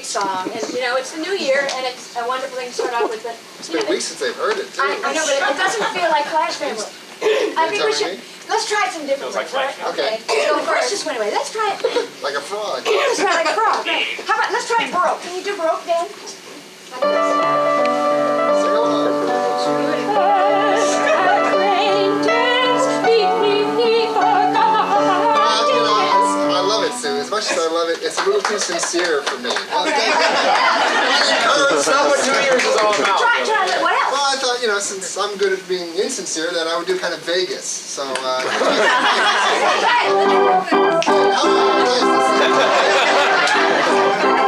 great song, and you know, it's the new year, and it's a wonderful thing to start off with. But It's been weeks since they've heard it, too. I know, but it doesn't feel like Clash Family. I think we should. Let's try some different ones. Right? Okay. So first, just went away. Let's try it. Like a frog. Let's try it like a frog. How about let's try Baroque? Can you do Baroque, Dan? Like this. Sing along. I love it, Sue. As much as I love it, it's a little too sincere for me. Okay. That's not what New Year's is all about. Try what else? Well, I thought, you know, since I'm good at being insincere, that I would do kind of Vegas. So, Try it.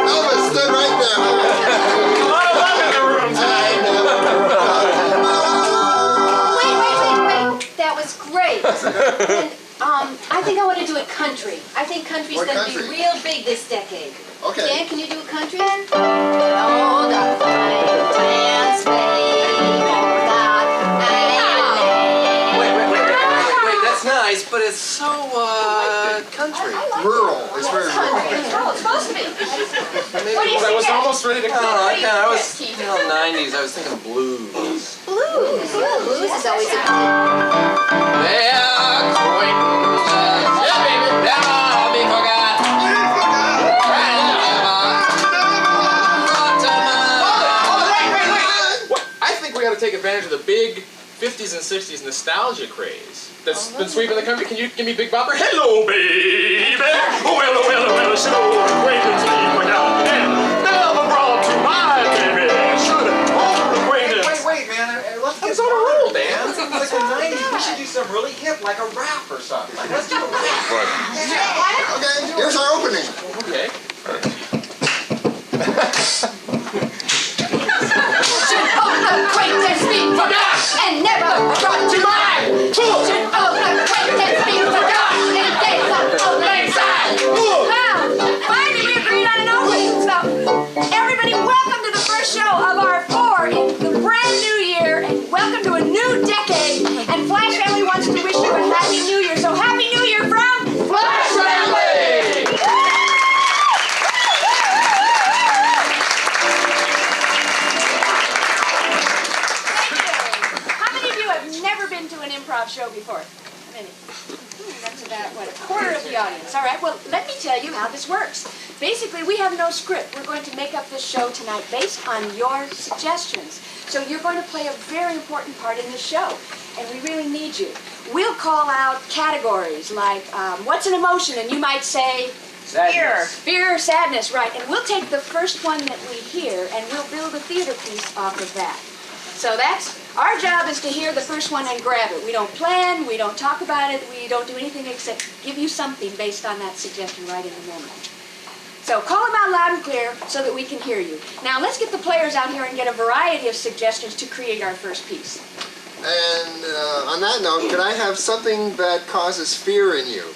Elvis stood right there. A lot of love in the room tonight. Wait. That was great. And, I think I want to do it country. I think country's What going to country? be real big this decade. Okay. Dan, can you do a country? Oh, the fine dance Wait, that's nice, but it's so, country. Rural. It's very rural. It's supposed to be. Maybe What do you I was think? almost ready to What do you I was, think, you know, 90s, I was thinking blues. Blues. Blues is always a take advantage of the big 50s and 60s nostalgia craze that's been sweeping the country. Can you give me Big Bopper? Hello, baby! Well, sure, acquaintance we forgot. And never brought to mind, baby. Should old acquaintance. Wait, man. Let's get on a roll, Dan. It's like the 90s. We should do some really hip, like a rap or something. Like, let's do a rap. Okay, here's our opening. Okay. acquaintance be forgot and never brought to mind. Should old acquaintance be forgot in days of old lang syne. Well, finally we agreed on an opening. So, everybody, welcome to the first show of our 4 in the brand new year, and welcome to a new decade. And Flash Family wants to wish you a happy new year. So, happy new year from Flash Family. Improv show before. That's about, what, a quarter of the audience. All right, well, let me tell you how this works. Basically, we have no script. We're going to make up this show tonight based on your suggestions. So you're going to play a very important part in this show, and we really need you. We'll call out categories like, what's an emotion? And you might say, fear. Fear or sadness, right. And we'll take the first one that we hear, and we'll build a theater piece off of that. So our job is to hear the first one and grab it. We don't plan, we don't talk about it, we don't do anything except give you something based on that suggestion right in the moment. So call them out loud and clear so that we can hear you. Now let's get the players out here and get a variety of suggestions to create our first piece. And on that note, could I have something that causes fear in you?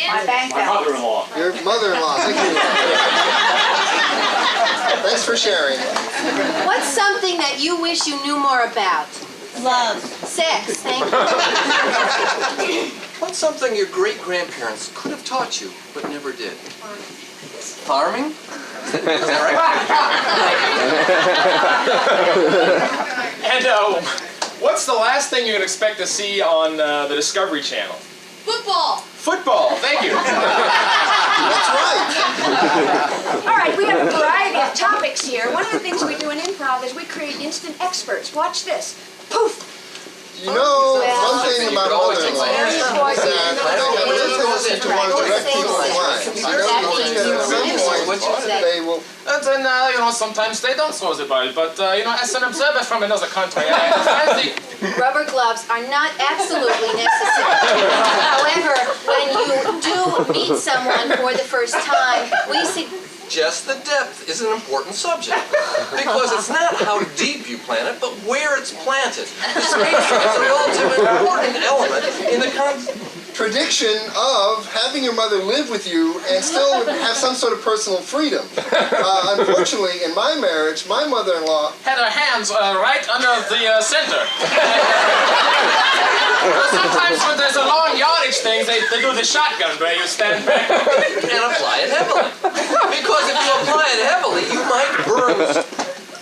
My bank balance. mother-in-law. Your mother-in-law. Thank you. Thanks for sharing. What's something that you wish you knew more about? Love. Sex, thank you. What's something your great-grandparents could have taught you, but never did? Farming? Is that And what's the last thing you can expect to see on the Discovery Channel? Football. Football, thank you. That's right. All right, we have a variety of topics here. One of the things we do in improv is we create instant experts. Watch this. Poof. You know, one thing about mother-in-law is that they have a tendency to want to direct people's minds. I know that at some point they will... And then, sometimes they don't suppose it well, but, as an observer from another country, I think... Rubber gloves are not absolutely necessary. However, when you do meet someone for the first time, we just the depth is an important subject. Because it's not how deep you plant it, but where it's planted. This makes it a relatively important element in the prediction of having your mother live with you and still have some sort of personal freedom. Unfortunately, in my marriage, my mother-in-law had her hands right under the center. Sometimes when there's a long yardage thing, they do the shotgun where you stand back and apply it heavily. Because if you apply it heavily, used.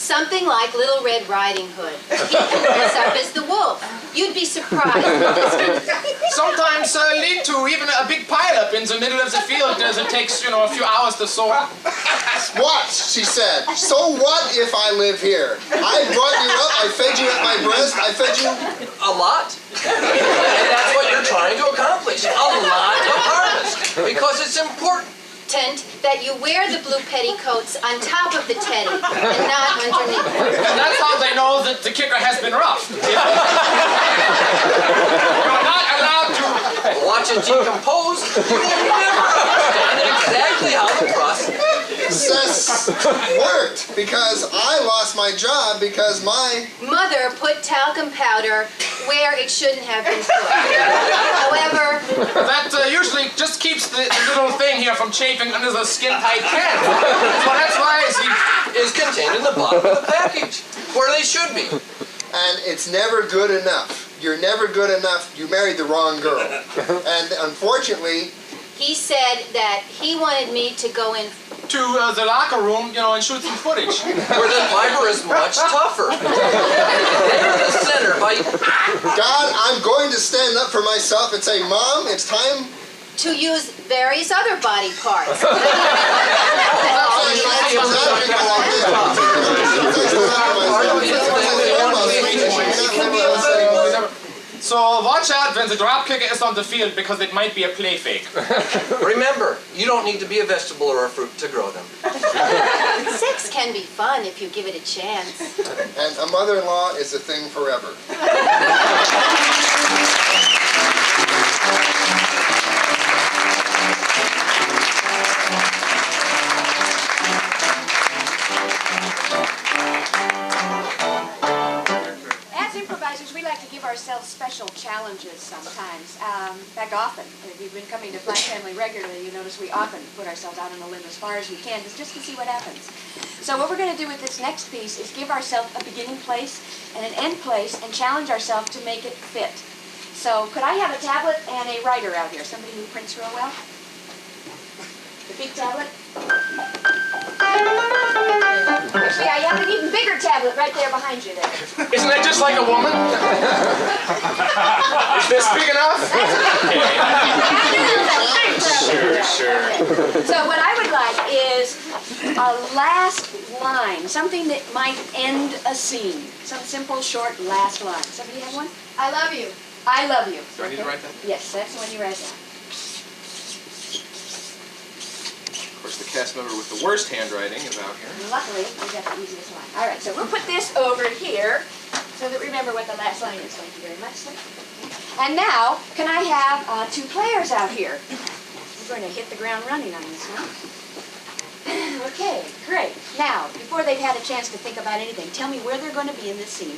Something like Little Red Riding Hood. He can dress up as the wolf. You'd be surprised. Sometimes lead to even a big pileup in the middle of the field as it takes, a few hours to sow. What? She said. So what if I live here? I brought you up, I fed you at my breast, I fed you... A lot. And that's what you're trying to accomplish. A lot of harvest. Because it's important. That you wear the blue petticoats on top of the teddy and not underneath. And that's how they know that the kicker has been rough. You're not allowed to watch it decompose. You will never understand exactly how the process worked because I lost my job because my mother put talcum powder where it shouldn't have been put. However, that usually just keeps the little thing here from chafing under the skin-tight can. So that's why it is contained in the bottom of the package, where they should be. And it's never good enough. You're never good enough. You married the wrong girl. And unfortunately, he said that he wanted me to go in to the locker room, and shoot some footage. Where the fiber is much tougher. They're the center. God, I'm going to stand up for myself and say, Mom, it's time to use various other body parts. So watch out when the drop kicker is on the field because it might be a play fake. Remember, you don't need to be a vegetable or a fruit to grow them. Sex can be fun if you give it a chance. And a mother-in-law is a thing forever. We like to give ourselves special challenges sometimes. In fact, often. If you've been coming to Black Family regularly, you notice we often put ourselves out on a limb as far as we can just to see what happens. So what we're going to do with this next piece is give ourselves a beginning place and an end place and challenge ourselves to make it fit. So could I have a tablet and a writer out here? Somebody who prints real well? The big tablet? Actually, I have an even bigger tablet right there behind you there. Isn't that just like a woman? Is this big enough? Sure. So what I would like is a last line, something that might end a scene. Some simple, short, last line. Somebody have one? I love you. I love you. Do I need to write that? Yes, that's the one you write down. Of course, the cast member with the worst handwriting is out here. Luckily, we got the easiest line. All right, so we'll put this over here so that remember what the last line is. Thank you very much, sir. And now, can I have 2 players out here? We're going to hit the ground running on this one. Okay, great. Now, before they've had a chance to think about anything, tell me where they're going to be in this scene.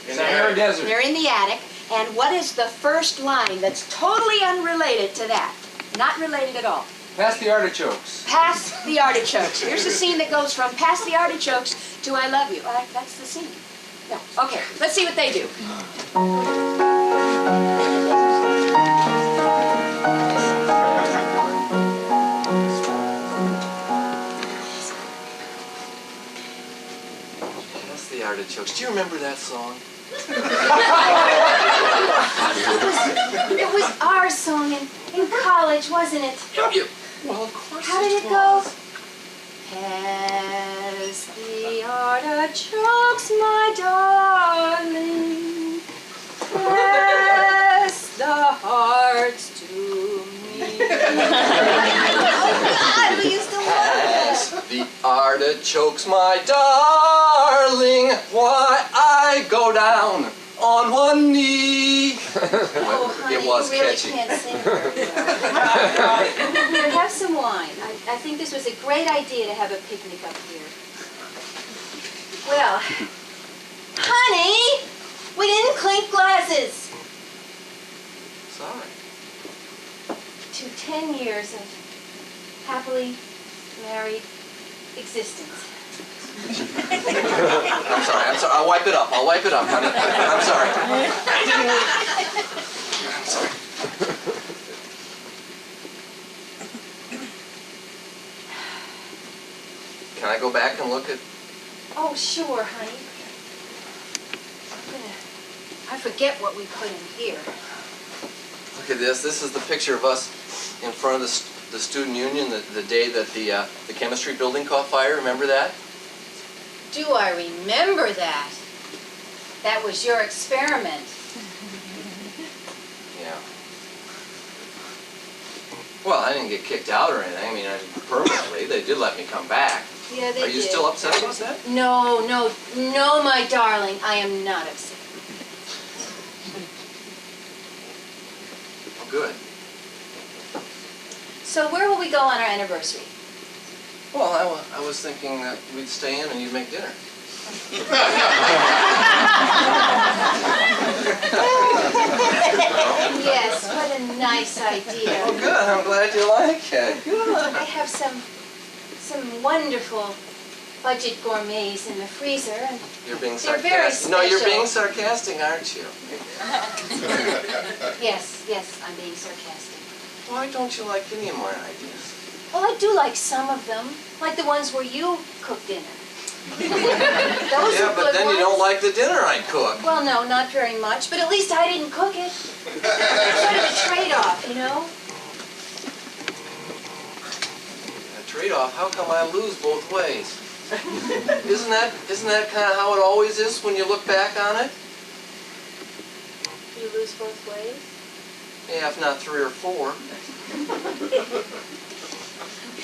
In the Sahara Desert. They're in the attic. And what is the first line that's totally unrelated to that? Not related at all. Past the artichokes. Past the artichokes. Here's a scene that goes from past the artichokes to I love you. That's the scene. No. Okay, let's see what they do. Past the artichokes. Do you remember that song? It was our song in college, wasn't it? Well, of course. How did it go? Past the artichokes, my darling. Press the hearts to me. Oh God, we used to love Past the artichokes, my darling. Why I go down on one knee. Oh, honey, it was you really catchy. can't sing very well. Here, have some wine. I think this was a great idea to have a picnic up here. Well, honey, we didn't clink glasses. Sorry. To 10 years of happily married existence. I'm sorry. I'll wipe it up, honey. I'm sorry. I'm sorry. Can I go back and look at Oh, sure, honey. I forget what we put in here. Look at this. This is the picture of us in front of the student union the day that the chemistry building caught fire. Remember that? Do I remember that? That was your experiment. Yeah. Well, I didn't get kicked out or anything. I mean, permanently. They did let me come back. Yeah, they did. Are you still upset about that? No, my darling. I am not upset. Oh, good. So where will we go on our anniversary? Well, I was thinking that we'd stay in and you'd make dinner. Yes, what a nice idea. Oh, good. I'm glad you like it. Good. I have some wonderful budget gourmets in the freezer, and You're being they're very sarcastic. No, you're special. being sarcastic, aren't you? Yes, I'm being sarcastic. Why don't you like any of my ideas? Well, I do like some of them, like the ones where you cook dinner. Those Yeah, are but good then you ones. don't like the dinner I cook. Well, no, not very much, but at least I didn't cook it. Sort of a trade-off, you know? A trade-off? How come I lose both ways? Isn't that kind of how it always is when you look back on it? You lose both ways? Yeah, if not 3 or 4.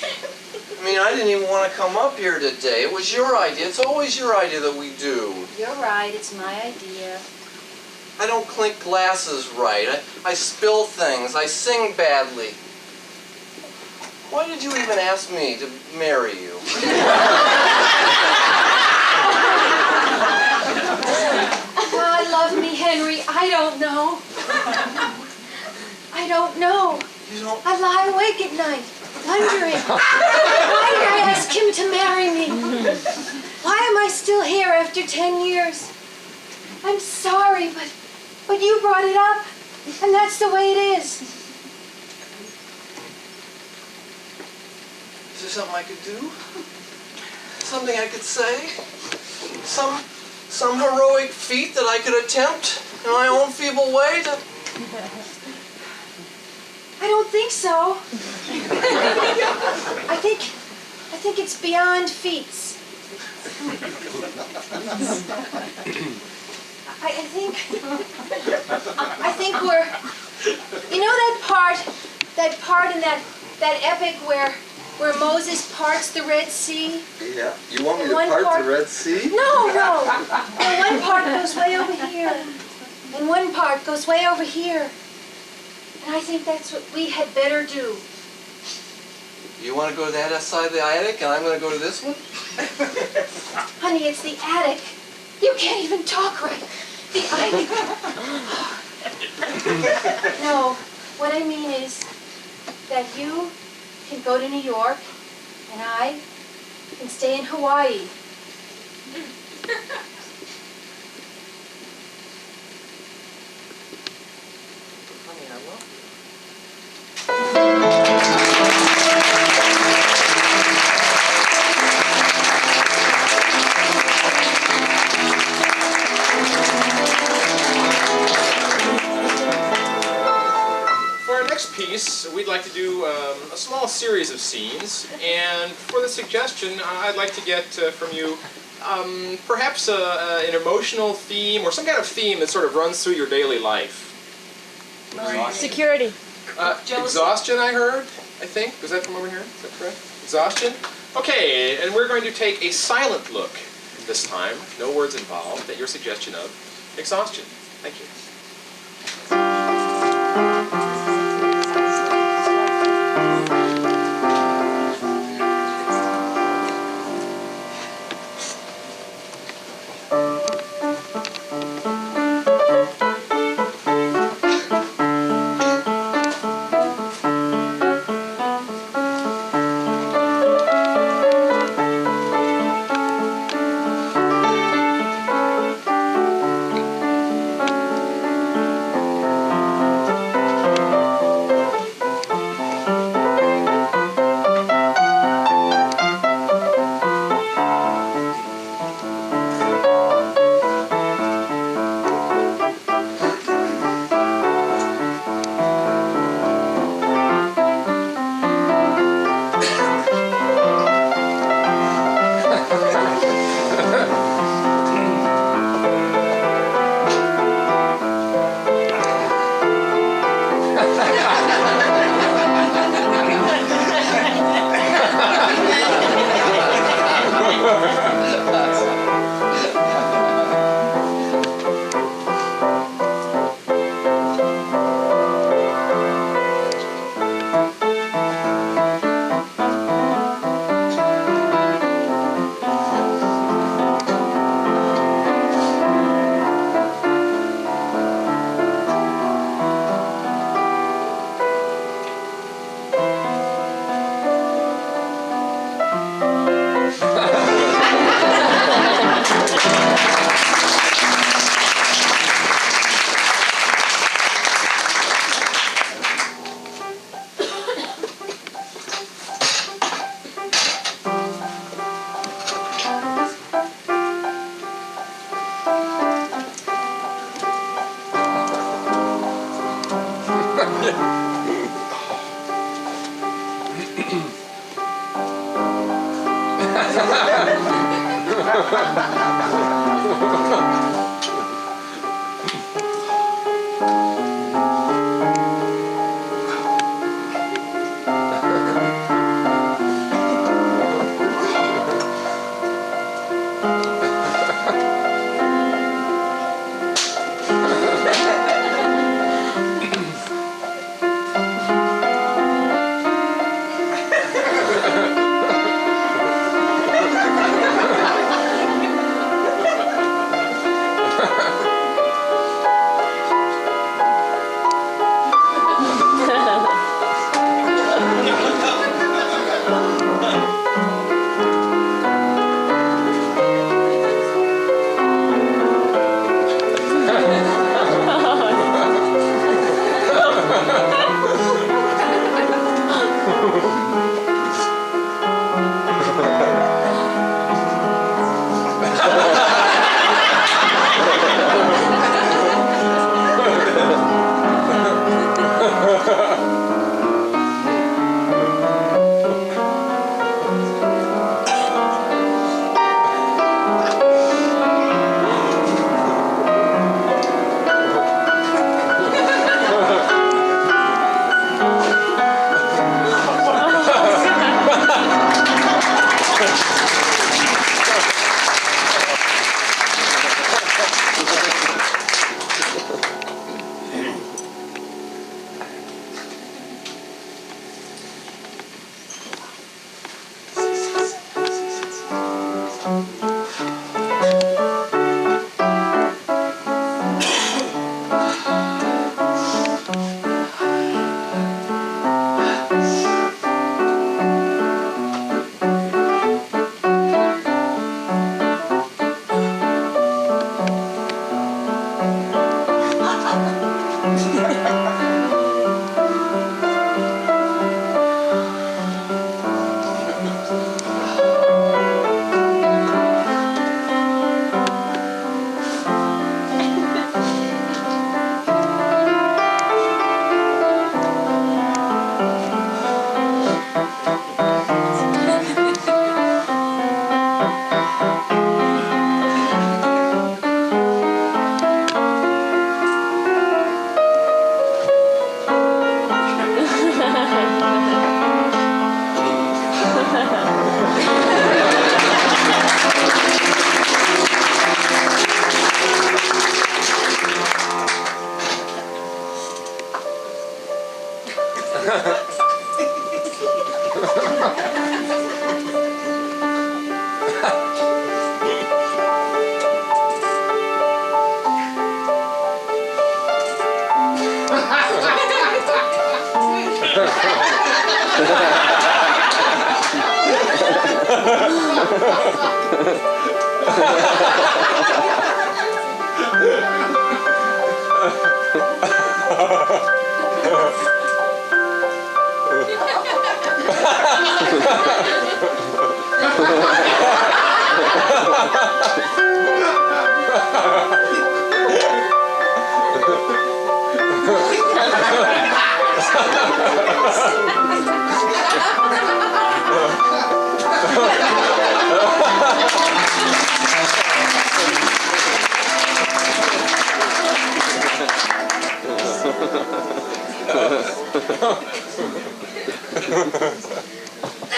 I mean, I didn't even want to come up here today. It was your idea. It's always your idea that we do. You're right, it's my idea. I don't clink glasses right. I spill things. I sing badly. Why did you even ask me to marry you? God love me, Henry. I don't know. I don't know. You don't... I lie awake at night, wondering. Why did I ask him to marry me? Why am I still here after 10 years? I'm sorry, but you brought it up, and that's the way it is. Is there something I could do? Something I could say? Some heroic feat that I could attempt in my own feeble way to... I don't think so. I think it's beyond feats. I think we're, you know that part in that epic where Moses parts the Red Sea? Yeah. You want me to One part part- the Red Sea? No. One part goes way over here, and one part goes way over here. And I think that's what we had better do. You want to go to that side of the attic and I'm going to go to this one? Honey, it's the attic. You can't even talk right. The attic. No, what I mean is that you can go to New York and I can stay in Hawaii. Honey, I love you. For our next piece, we'd like to do a small series of scenes, and for the suggestion, I'd like to get from you perhaps an emotional theme or some kind of theme that sort of runs through your daily life. Security. Exhaustion, I heard, I think. Was that from over here? Is that correct? Exhaustion? Okay, and we're going to take a silent look this time, no words involved, at your suggestion of exhaustion. Thank you.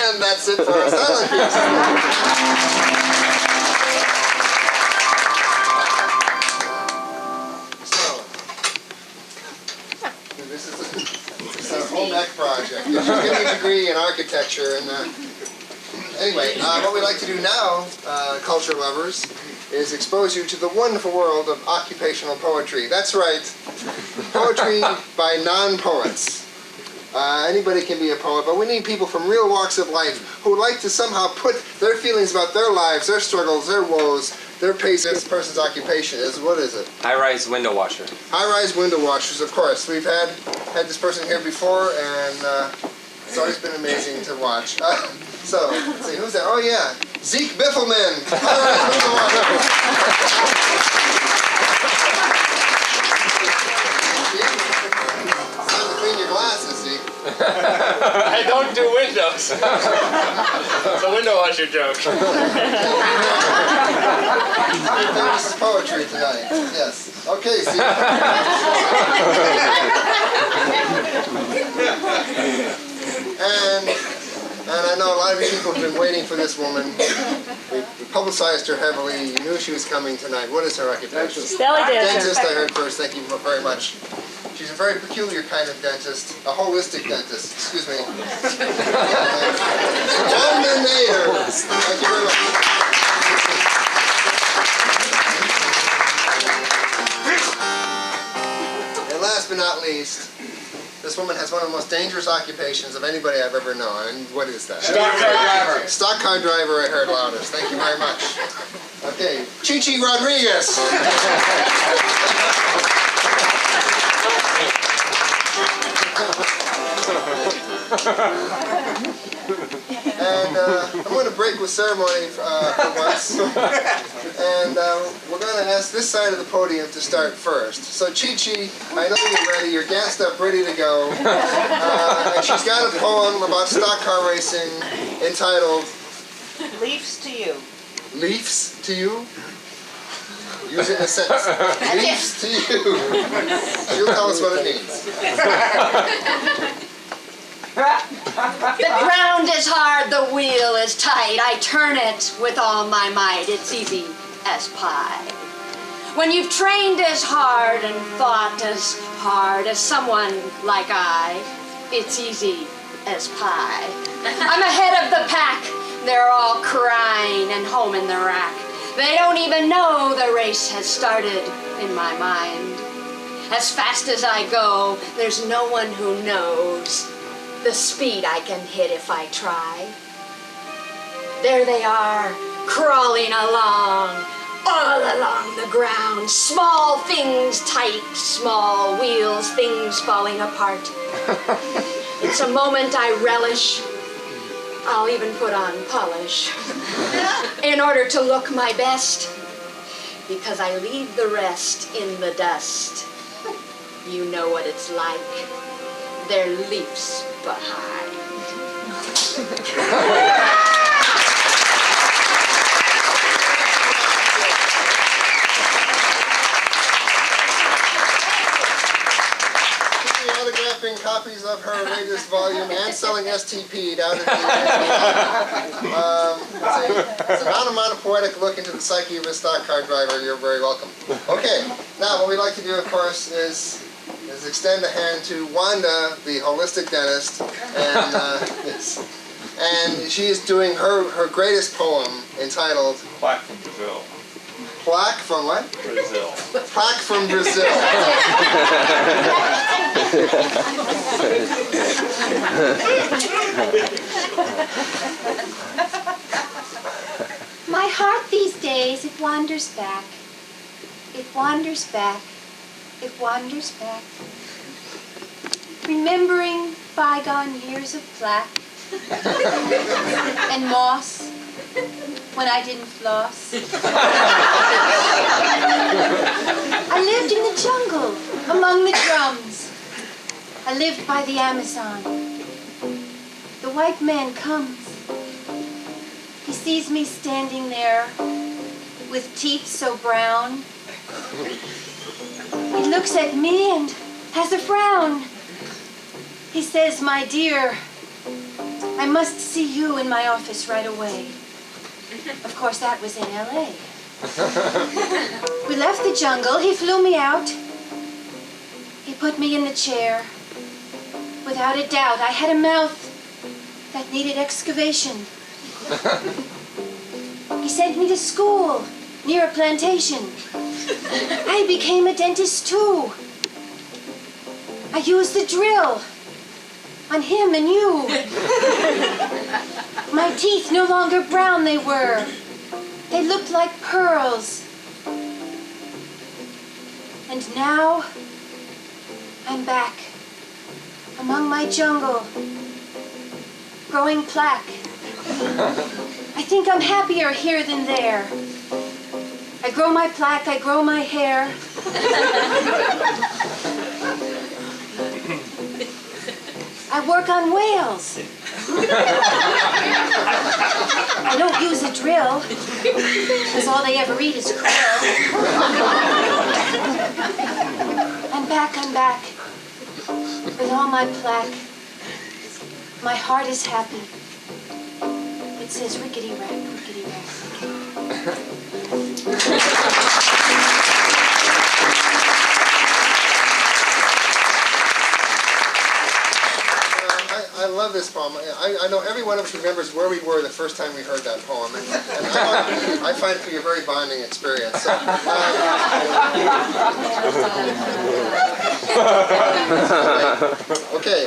And that's it for our silent piece. This is a home ec project. She's getting a degree in architecture. And anyway, what we like to do now, culture lovers, is expose you to the wonderful world of occupational poetry. That's right, poetry by non-poets. Anybody can be a poet, but we need people from real walks of life who would like to somehow put their feelings about their lives, their struggles, their woes, their pace. This person's occupation is, what is it? High-rise window washer. High-rise window washers, of course. We've had this person here before, and it's always been amazing to watch. So, let's see, who's that? Oh yeah, Zeke Biffelman, high-rise window washer. Time to clean your glasses, Zeke. I don't do windows. It's a window washer joke. poetry tonight. Yes. Okay, see. And I know a lot of you people have been waiting for this woman. We publicized her heavily. You knew she was coming tonight. What is her occupation? Belly dancer. Dentist, I heard first. Thank you very much. She's a very peculiar kind of dentist, a holistic dentist. Excuse me. Walden. Thank you very much. And last but not least, this woman has one of the most dangerous occupations of anybody I've ever known. And what is that? Stock car driver. Stock car driver, I heard loudest. Thank you very much. Okay, Chichi Rodriguez. And I'm going to break with ceremony for once. And we're going to ask this side of the podium to start first. So Chi-Chi, I know you're ready. You're gassed up, ready to go. And she's got a poem about stock car racing entitled Leafs to you. Leafs to You? Use it in a sentence. Leafs to you. She'll tell us what it means. The ground is hard, the wheel is tight. I turn it with all my might. It's easy as pie. When you've trained as hard and thought as hard as someone like I, it's easy as pie. I'm ahead of the pack. They're all crying and home in the rack. They don't even know the race has started in my mind. As fast as I go, there's no one who knows the speed I can hit if I try. There they are, crawling along, all along the ground. Small things tight, small wheels, things falling apart. It's a moment I relish. I'll even put on polish in order to look my best, because I leave the rest in the dust. You know what it's like. They're leaps behind. Autographing copies of her latest volume and selling STP down at it's an onomatopoetic look into the psyche of a stock car driver. You're very welcome. Okay, now what we like to do, of course, is extend a hand to Wanda, the holistic dentist, and yes. And she is doing her greatest poem entitled Plaque from Brazil. Plaque from what? Brazil. Plaque from Brazil. My heart these days, it wanders back. It wanders back. It wanders back. Remembering bygone years of plaque and moss when I didn't floss. I lived in the jungle among the drums. I lived by the Amazon. The white man comes. He sees me standing there with teeth so brown. He looks at me and has a frown. He says, "My dear, I must see you in my office right away." Of course, that was in LA. We left the jungle. He flew me out. He put me in the chair. Without a doubt, I had a mouth that needed excavation. He sent me to school near a plantation. I became a dentist too. I used the drill on him and you. My teeth no longer brown they were. They looked like pearls. And now I'm back among my jungle, growing plaque. I think I'm happier here than there. I grow my plaque, I grow my hair. I work on whales. I don't use a drill, because all they ever eat is krill. I'm back, with all my plaque. My heart is happy. It says rickety rack, rickety rack. I love this poem. I know every one of us remembers where we were the first time we heard that poem, and I find it to be a very bonding experience. So, okay,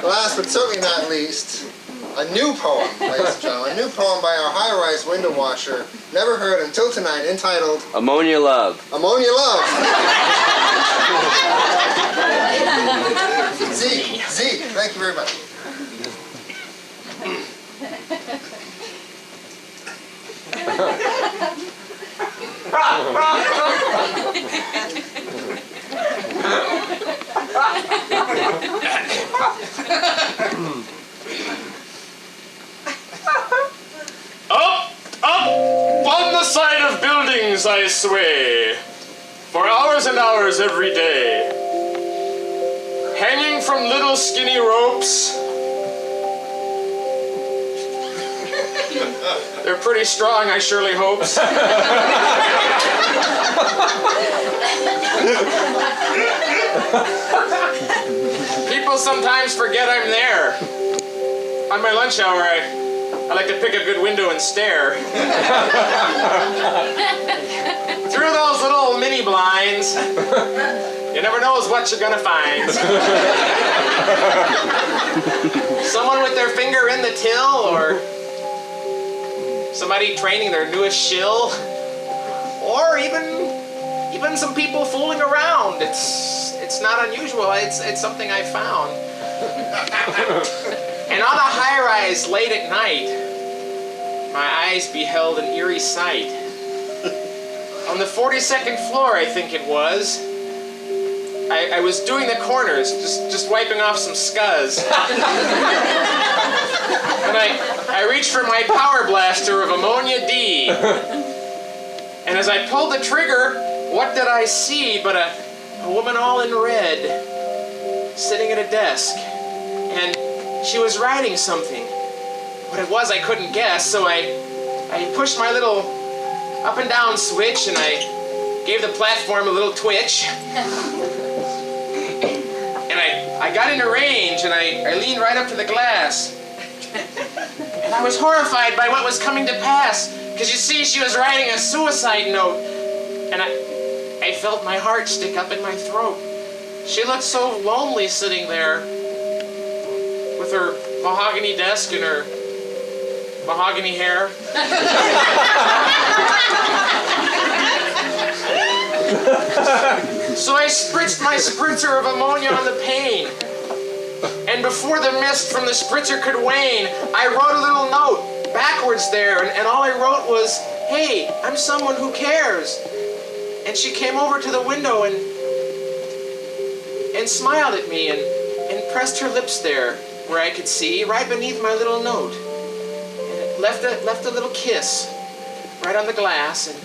last but certainly not least, a new poem, ladies and gentlemen. A new poem by our high-rise window washer, never heard until tonight, entitled Ammonia Love. Ammonia Love. Z, thank you very much. Up on the side of buildings I sway, for hours and hours every day, hanging from little skinny ropes. They're pretty strong, I surely hopes. People sometimes forget I'm there. On my lunch hour, I like to pick a good window and stare. Through those little mini blinds, you never knows what you're gonna find. Someone with their finger in the till, or somebody training their newest shill, or even some people fooling around. It's not unusual. It's something I found. And on a high-rise late at night, my eyes beheld an eerie sight. On the 42nd floor, I think it was, I was doing the corners, just wiping off some scuzz. And I reached for my power blaster of ammonia D. And as I pulled the trigger, what did I see but a woman all in red, sitting at a desk. And she was writing something. What it was I couldn't guess, so I pushed my little up and down switch and I gave the platform a little twitch. And I got into range and I leaned right up to the glass. And I was horrified by what was coming to pass. Because you see, she was writing a suicide note. And I felt my heart stick up in my throat. She looked so lonely sitting there with her mahogany desk and her mahogany hair. So I spritzed my spritzer of ammonia on the pane. And before the mist from the spritzer could wane, I wrote a little note backwards there, and all I wrote was, "Hey, I'm someone who cares." And she came over to the window and smiled at me and pressed her lips there where I could see, right beneath my little note. And it left a little kiss right on the glass. And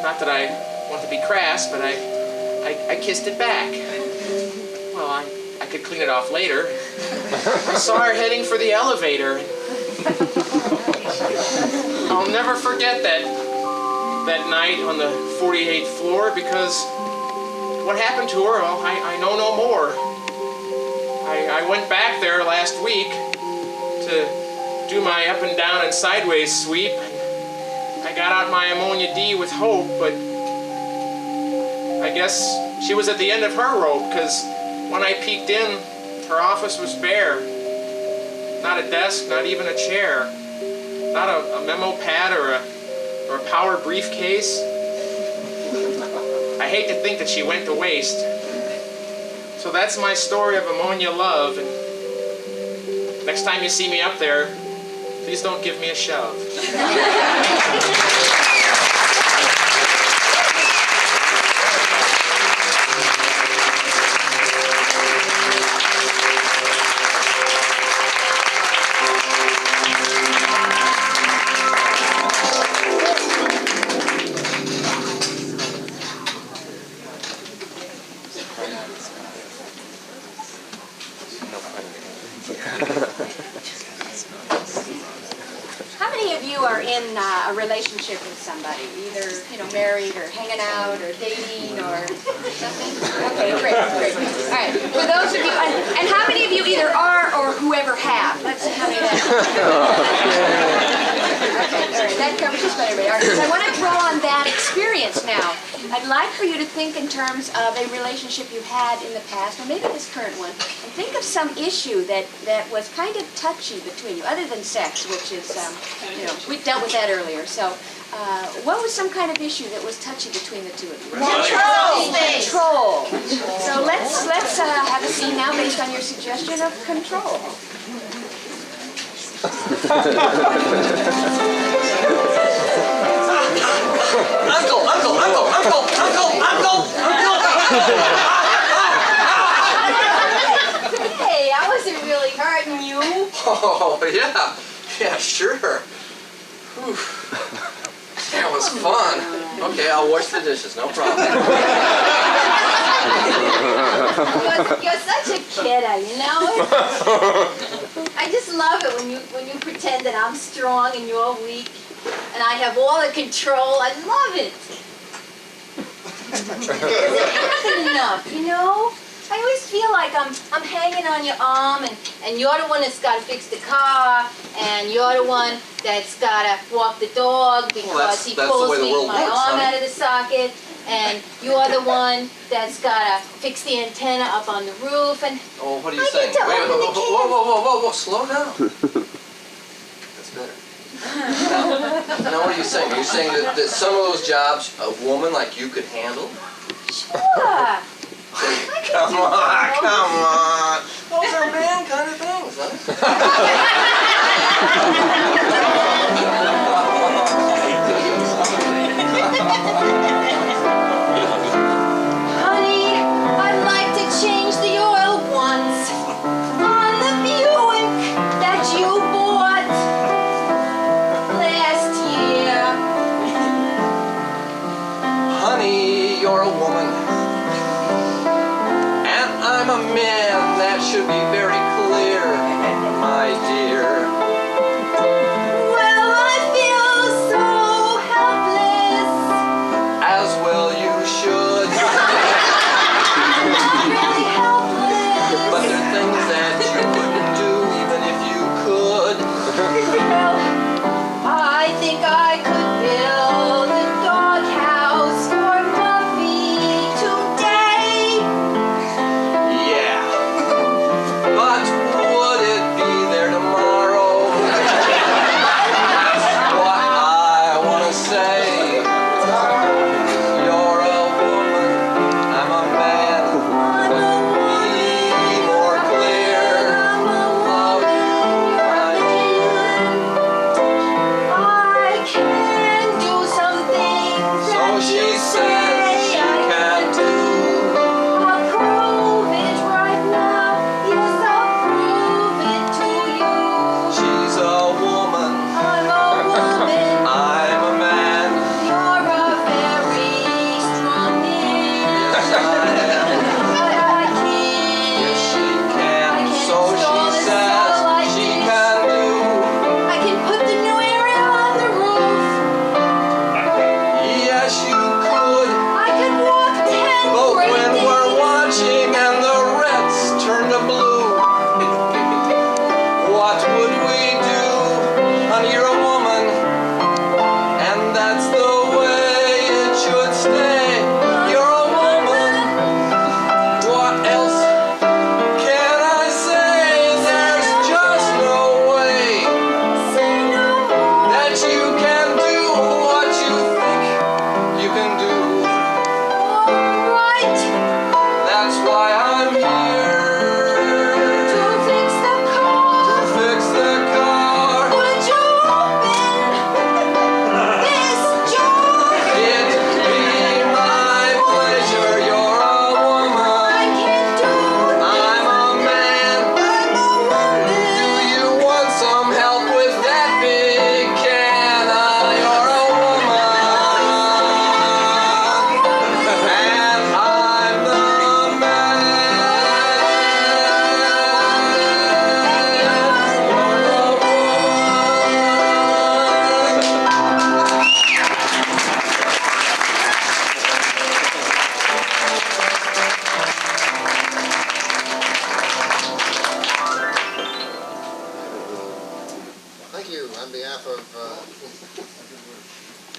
not that I want to be crass, but I kissed it back. Well, I could clean it off later. I saw her heading for the elevator. I'll never forget that night on the 48th floor, because what happened to her, well, I know no more. I went back there last week to do my up and down and sideways sweep. I got out my ammonia D with hope, but I guess she was at the end of her rope, because when I peeked in, her office was bare. Not a desk, not even a chair. Not a memo pad or a power briefcase. I hate to think that she went to waste. So that's my story of ammonia love. And next time you see me up there, please don't give me a shove. many of you are in a relationship with somebody? Either, married or hanging out or dating or something? Okay, great. All right. For those of you, and how many of you either are or whoever have? Let's see how many of that. Okay, all right. That covers just about everybody. All right, so I want to draw on that experience now. I'd like for you to think in terms of a relationship you had in the past, or maybe this current one, and think of some issue that was kind of touchy between you, other than sex, which is, we dealt with that earlier. So, what was some kind of issue that was touchy between the two of you? Control. So let's have a scene now based on your suggestion of control. Hey, I wasn't really hurting you. Oh, yeah. Yeah, sure. Whew. That was fun. Okay, I'll wash the dishes, no problem. You're such a kidder, you know? I just love it when you pretend that I'm strong and you're weak, and I have all the control. I love it. It hasn't enough, you know? I always feel like I'm hanging on your arm, and you're the one that's got to fix the car, and you're the one that's got to walk the dog because he pulls my arm out of the socket, and you're the one that's got to fix the antenna up on the roof, and oh, what are you saying? Wait, whoa, slow down. That's better. Now, what are you saying? Are you saying that some of those jobs a woman like you could handle? Sure. Come on. Those are man kind of things, huh? Honey, I'd like to change the oil once on the Buick that you bought last year. Honey, you're a woman. I'm a man, that should be very clear, my dear. Well, I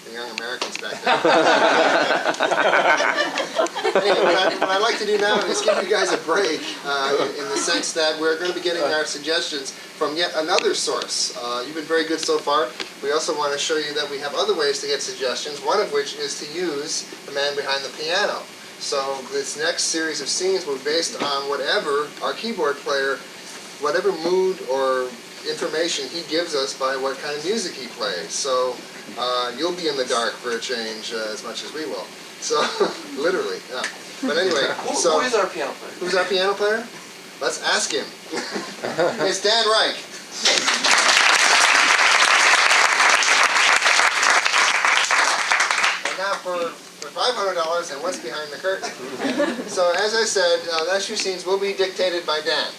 The young Americans back then. Anyway, what I'd like to do now is give you guys a break in the sense that we're going to be getting our suggestions from yet another source. You've been very good so far. We also want to show you that we have other ways to get suggestions, one of which is to use the man behind the piano. So this next series of scenes were based on whatever our keyboard player, whatever mood or information he gives us by what kind of music he plays. So you'll be in the dark for a change as much as we will. So, literally, yeah. But anyway, Who is our piano player? Who's our piano player? Let's ask him. It's Dan Reich. And now for $500 and what's behind the curtain. So as I said, the next few scenes will be dictated by Dan.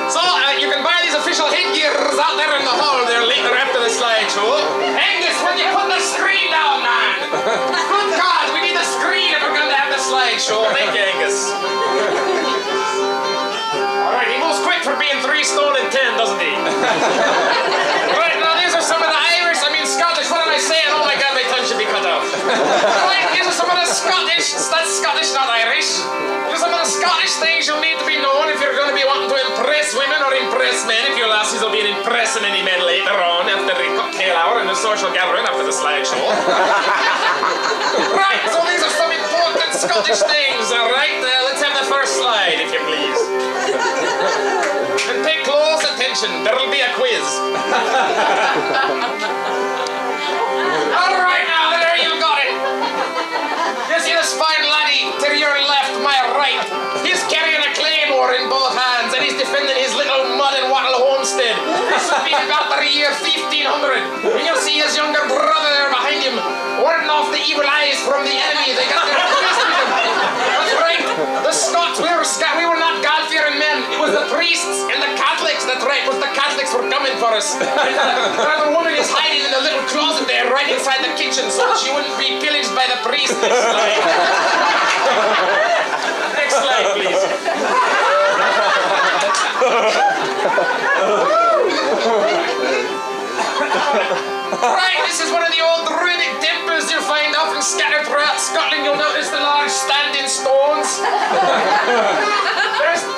So, you can buy these official headgears out there in the hall there later after the slideshow. Angus, when you put the screen down, man! Good God, we need the screen if we're going to have the slideshow. Thank you, Angus. Alright, he moves quick for being 3 stone and 10, doesn't he? Right, now these are some of the Irish, Scottish, what am I saying? Oh my God, my tongue should be cut off. Right, these are some of the Scottish, that's Scottish, not Irish. These are some of the Scottish things you'll need to be known if you're going to be wanting to impress women or impress men. If your lassies will be impressing any men later on after the cocktail hour and the social gathering after the slideshow. Right, so these are some important Scottish things, alright? Let's have the first slide, if you please. And pay close attention, there'll be a quiz. Alright now, there you got it. You see this fine laddie to your left, my right. He's carrying a claymore in both hands and he's defending his little mud and wattle homestead. This would be about the year 1500. And you'll see his younger brother there behind him, warding off the evil eyes from the enemy. They got their priests with them. That's right. The Scots, we were not God-fearing men. It was the priests and the Catholics, that's right. It was the Catholics were coming for us. And the woman is hiding in the little closet there right inside the kitchen so that she wouldn't be pillaged by the priest. Next slide. Next slide, please. Right, this is one of the old runic temples you'll find often scattered throughout Scotland. You'll notice the large standing stones.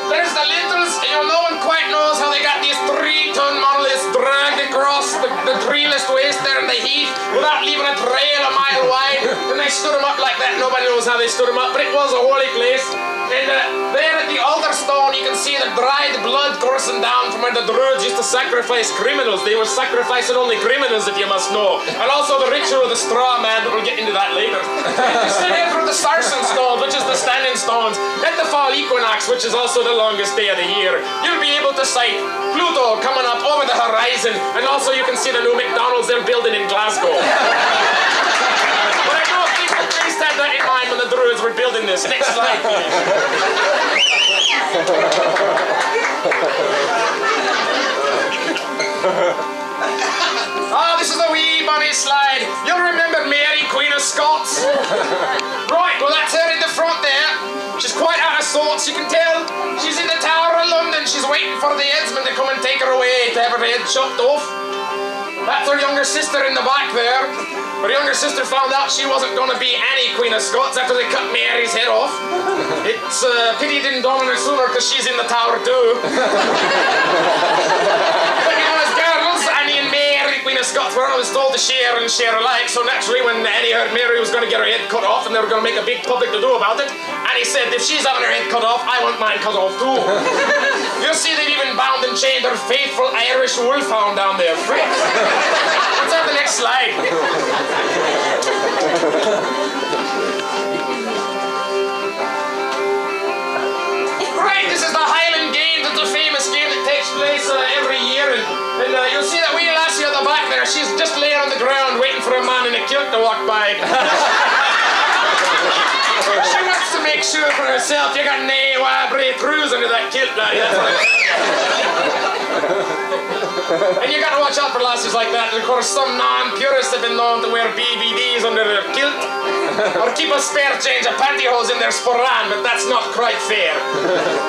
There's the lintels, and no one quite knows how they got these 3-ton monoliths dragged across the treeless waste there in the heath without leaving a trail a mile wide. And they stood them up like that. Nobody knows how they stood them up, but it was a holy place. And there at the altar stone, you can see the dried blood coursing down from where the Druids used to sacrifice criminals. They were sacrificing only criminals, if you must know. And also the ritual of the straw man, but we'll get into that later. You see there from the Sarsen stone, which is the standing stones, at the fall equinox, which is also the longest day of the year, you'll be able to sight Pluto coming up over the horizon, and also you can see the new McDonald's they're building in Glasgow. But I don't think the priests had that in mind when the Druids were building this. Next slide, please. Oh, this is a wee bonny slide. You'll remember Mary, Queen of Scots. Right, well that's her in the front there. She's quite out of sorts, you can tell. She's in the Tower of London. She's waiting for the headsman to come and take her away to have her head chopped off. That's her younger sister in the back there. Her younger sister found out she wasn't going to be Annie, Queen of Scots, after they cut Mary's head off. It's a pity it didn't dawn on her sooner, because she's in the tower too. But you know, as girls, Annie and Mary, Queen of Scots, were always told to share and share alike, so naturally when Annie heard Mary was going to get her head cut off and they were going to make a big public to-do about it, Annie said, if she's having her head cut off, I want mine cut off too. You'll see they've even bound and chained their faithful Irish wolfhound down there. Let's have the next slide. Right, this is the Highland Games. It's a famous game that takes place every year. And you'll see that wee lassie at the back there, she's just laying on the ground waiting for a man in a kilt to walk by. She wants to make sure for herself you got nae break throughs under that kilt. And you got to watch out for lasses like that. Of course, some non-purists have been known to wear BBDs under their kilt or keep a spare change of pantyhose in their sporran, but that's not quite fair.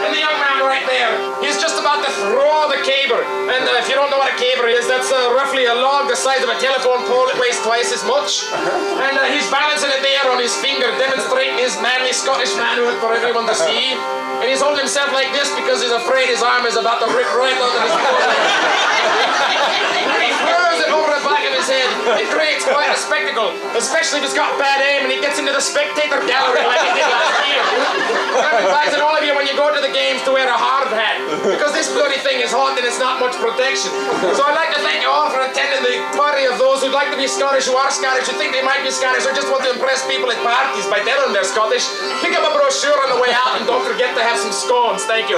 And the young man right there, he's just about to throw the caber. And if you don't know what a caber is, that's roughly a log the size of a telephone pole that weighs twice as much. And he's balancing it there on his finger, demonstrating his manly Scottish manhood for everyone to see. And he's holding himself like this because he's afraid his arm is about to rip right out of his foot. And he throws it over the back of his head. It creates quite a spectacle, especially if he's got bad aim and he gets into the spectator gallery like he did last year. I'm advising all of you when you go to the games to wear a hard hat, because this bloody thing is hot and it's not much protection. So I'd like to thank you all for attending the party of those who'd like to be Scottish, who are Scottish, who think they might be Scottish, or just want to impress people at parties by telling them they're Scottish. Pick up a brochure on the way out and don't forget to have some scones. Thank you.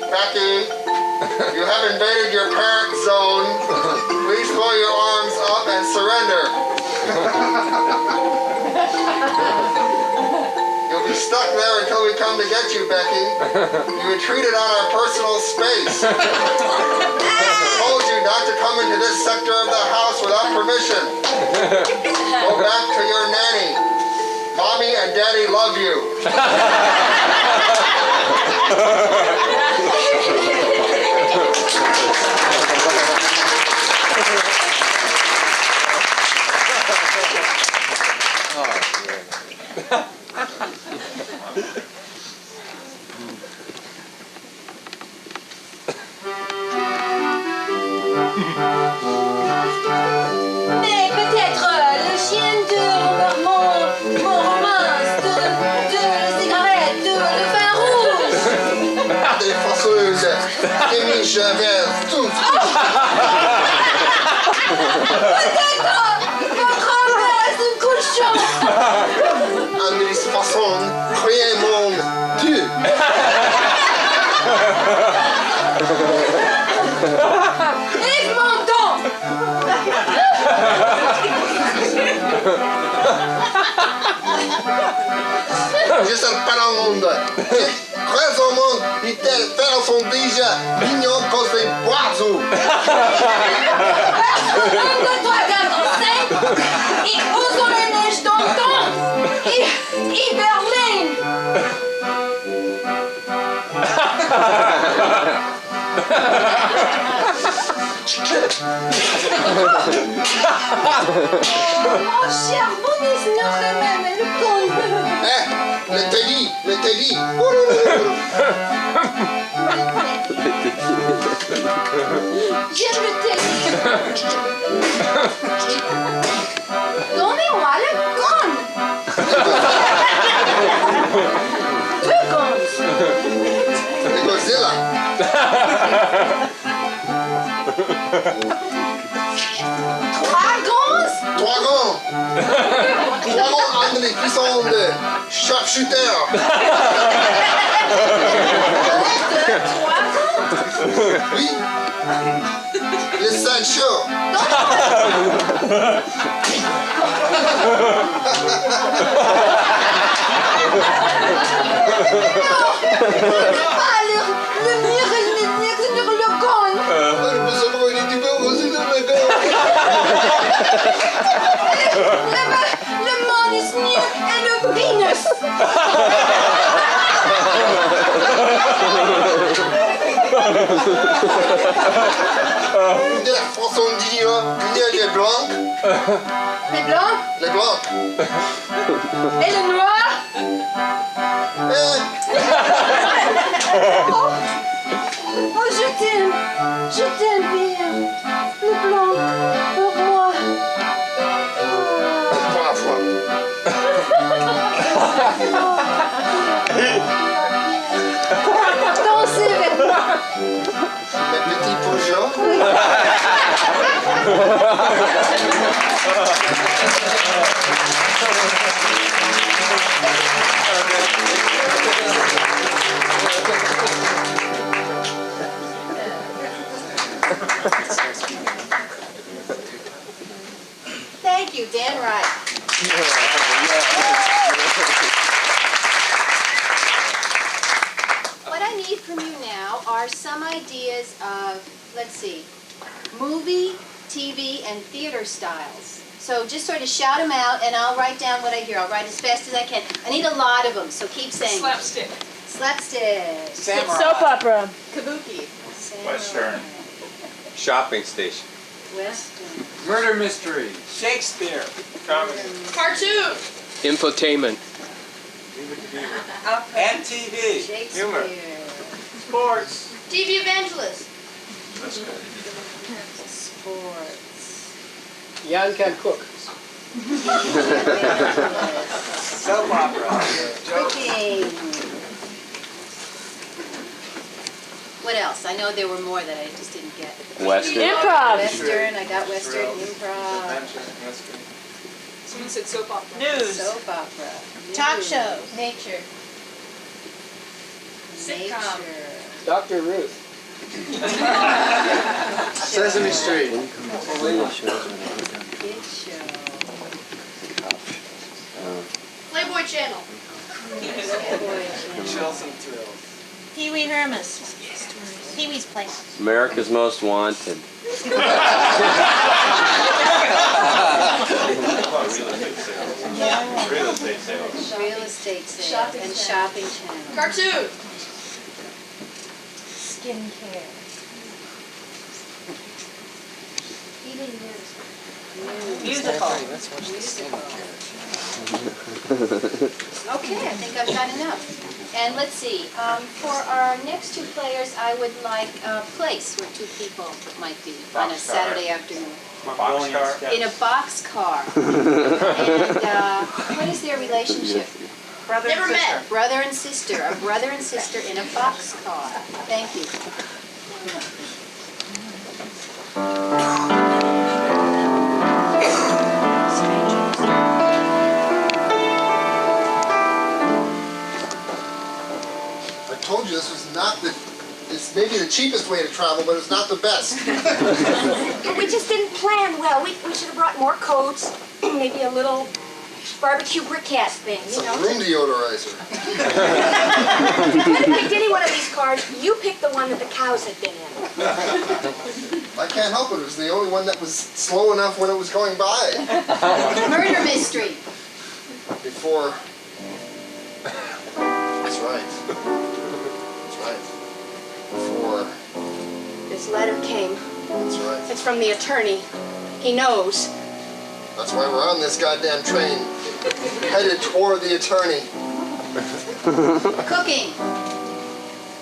Becky, you have invaded your parent zone. Please throw your arms up and surrender. You'll be stuck there until we come to get you, Becky. You intruded on our personal space. I told you not to come into this sector of the house without permission. Go back to your nanny. Mommy and Daddy love you. Mais peut-être le chien de mon romance, de la cigarette, de le vin rouge. Des fasseuses, des miches vertes, tout. Peut-être votre mère est un cochon. Andris façon, créer mon Dieu. Lève mon don. Je sais pas le monde. Très au monde, les pères sont déjà mignons quand c'est poisson. Donne-toi d'adresser et osons les neiges d'antan et Berlin. Oh, cher bonus, ne remets le con. Le Teddy, le Teddy. J'aime le thé. Donnie Waller gone. Two guns. The Godzilla. Trois guns. Trois gants. Trois gants anglais qui sont de sharpshooter. Trois guns. Oui. Le Sancho. Pas le gun. Le man is near and the penis. De la façon de dire, les blancs. Les blancs Les blancs. et le noir. Oh, je t'aime bien. Le blanc pour moi. Pour la fois. Dansez avec moi. Mes petits poujons. Thank you, Dan Reich. What I need from you now are some ideas of, let's see, movie, TV, and theater styles. So just sort of shout them out, and I'll write down what I hear. I'll write as fast as I can. I need a lot of them, so keep saying. Slapstick. Slapstick. Samurai. Soap opera. Kabuki. Western. Shopping station. Western. Murder mystery. Shakespeare. Comedy. Cartoon. Infotainment. And TV. Shakespeare. Humor. Sports. TV evangelist. That's good. Sports. Jan can cook. Soap opera. Cooking. What else? I know there were more that I just didn't get. Western. Improv. Western, I got Western, improv, Adventure. Mystery. Someone said soap opera. News. soap opera. Talk news, shows. Nature. Sitcom. Nature. Dr. Ruth. Sesame Street. Kid show. Playboy Channel. Playboy Channel. Chills and thrills. Pee Wee Hermes. Pee Wee's Playhouse. America's Most Wanted. Real estate sales. Real estate sales and shopping channel. Cartoon. Skincare. Musical. Okay, I think I've got enough. And let's see, for our next two players, I would like a place where two people might be on a Boxcar. Saturday afternoon. Boxcar. In a boxcar. And what is their relationship? Brother Never and sister. met. Brother and sister, a brother and sister in a boxcar. Thank you. I told you this was not the, it's maybe the cheapest way to travel, but it's not the best. We just didn't plan well. We should have brought more coats, maybe a little barbecue briquette thing, It's you a know. room deodorizer. If you had picked any one of these cars, you picked the one that the cows had been in. I can't help it. It was the only one that was slow enough when it was going by. Murder mystery. Before. That's right. That's right. Before. This letter came. That's right. It's from the attorney. He knows. That's why we're on this goddamn train, headed toward the attorney. Cooking.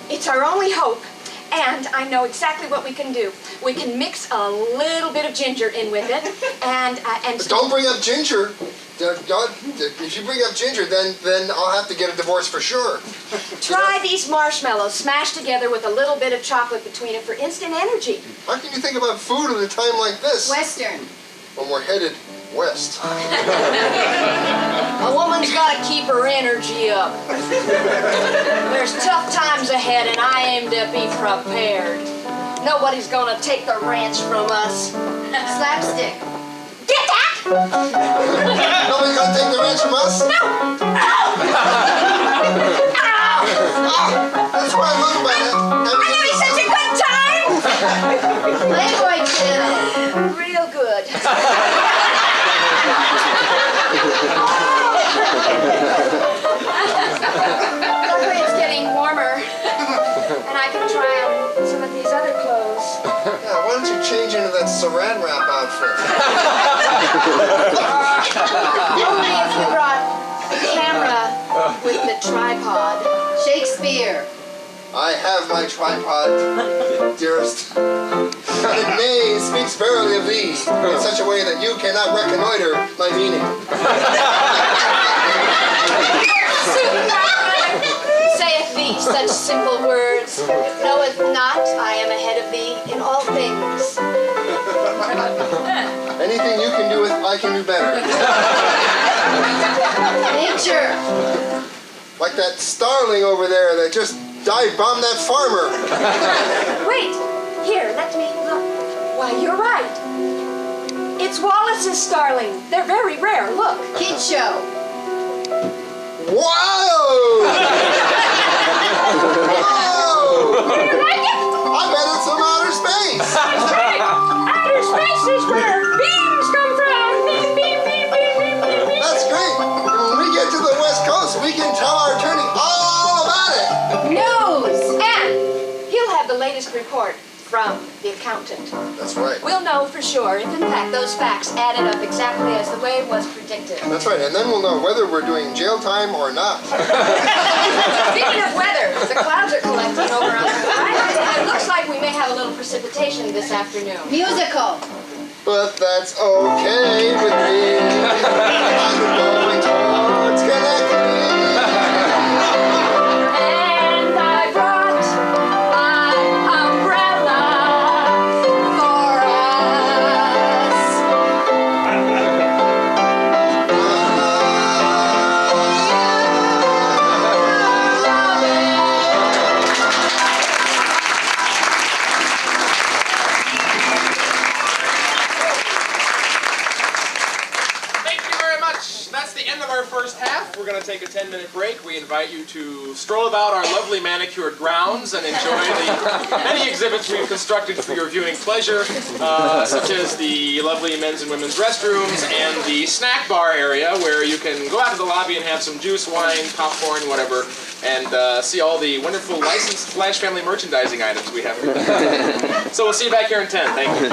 It's our only hope. And I know exactly what we can do. We can mix a little bit of ginger in with it, and Don't bring up ginger. If you bring up ginger, then I'll have to get a divorce for sure. try these marshmallows smashed together with a little bit of chocolate between it for instant energy. How can you think about food at a time like this? Western. When we're headed west. A woman's got to keep her energy up. There's tough times ahead, and I aim to be prepared. Nobody's gonna take the ranch from us. Slapstick. Get that? Nobody's gonna take the ranch from us? No! That's why I look about it. I'm having such a good time! Playboy channel. Real good. Luckily it's getting warmer, and I can try on some of these other clothes. Yeah, why don't you change into that saran wrap outfit? Only if you brought a camera with the tripod. Shakespeare. I have my tripod, dearest. It nay speaks verily of thee in such a way that you cannot reconnoiter my meaning. Saith thee such simple words, knoweth not I am ahead of thee in all things. Anything you can do with, I can do better. Nature. Like that starling over there that just dive-bombed that farmer. Wait, here, let me look. Why, you're right. It's Wallace's starling. They're very rare, look. Kid show. Whoa! Whoa! Do you like it? I bet it's from outer space. That's right. Outer space is where beams come from. Beep, beep, beep, beep, beep, beep, beep. That's great. And when we get to the West Coast, we can tell our attorney all about it. News. And he'll have the latest report from the accountant. That's right. We'll know for sure if, in fact, those facts added up exactly as the way was predicted. That's right. And then we'll know whether we're doing jail time or not. Speaking of weather, the clouds are collecting over on the horizon, and it looks like we may have a little precipitation this afternoon. Musical. But that's okay with me. I'm going towards Connecticut. And I brought my umbrella for us. Thank you very much. That's the end of our first half. We're going to take a 10-minute break. We invite you to stroll about our lovely manicured grounds and enjoy the many exhibits we've constructed for your viewing pleasure, such as the lovely men's and women's restrooms and the snack bar area where you can go out to the lobby and have some juice, wine, popcorn, whatever, and see all the wonderful licensed Flash Family merchandising items we have. So we'll see you back here in 10. Thank you.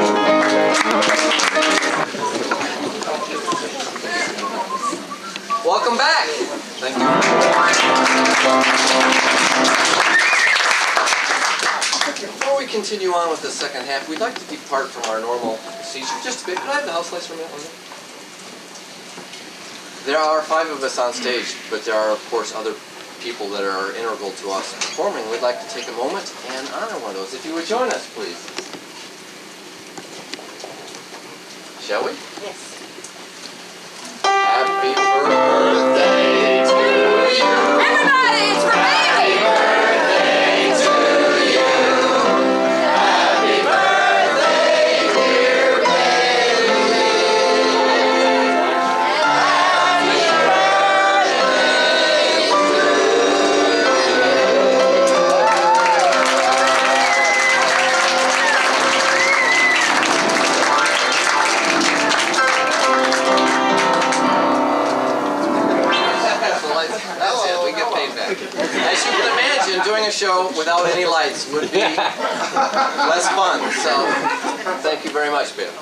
Welcome back. Thank you. Before we continue on with the second half, we'd like to depart from our normal procedure just a bit. Could I have the house lights for a minute? There are 5 of us on stage, but there are, of course, other people that are integral to us performing. We'd like to take a moment and honor one of those. If you would join us, please. Shall we? Yes. Happy birthday to you. Everybody, it's for baby! Birthday to you. Happy birthday, dear baby. Happy That's it, we get paid back. As you can imagine, doing a show without any lights would be less fun, so thank you very much, Bill.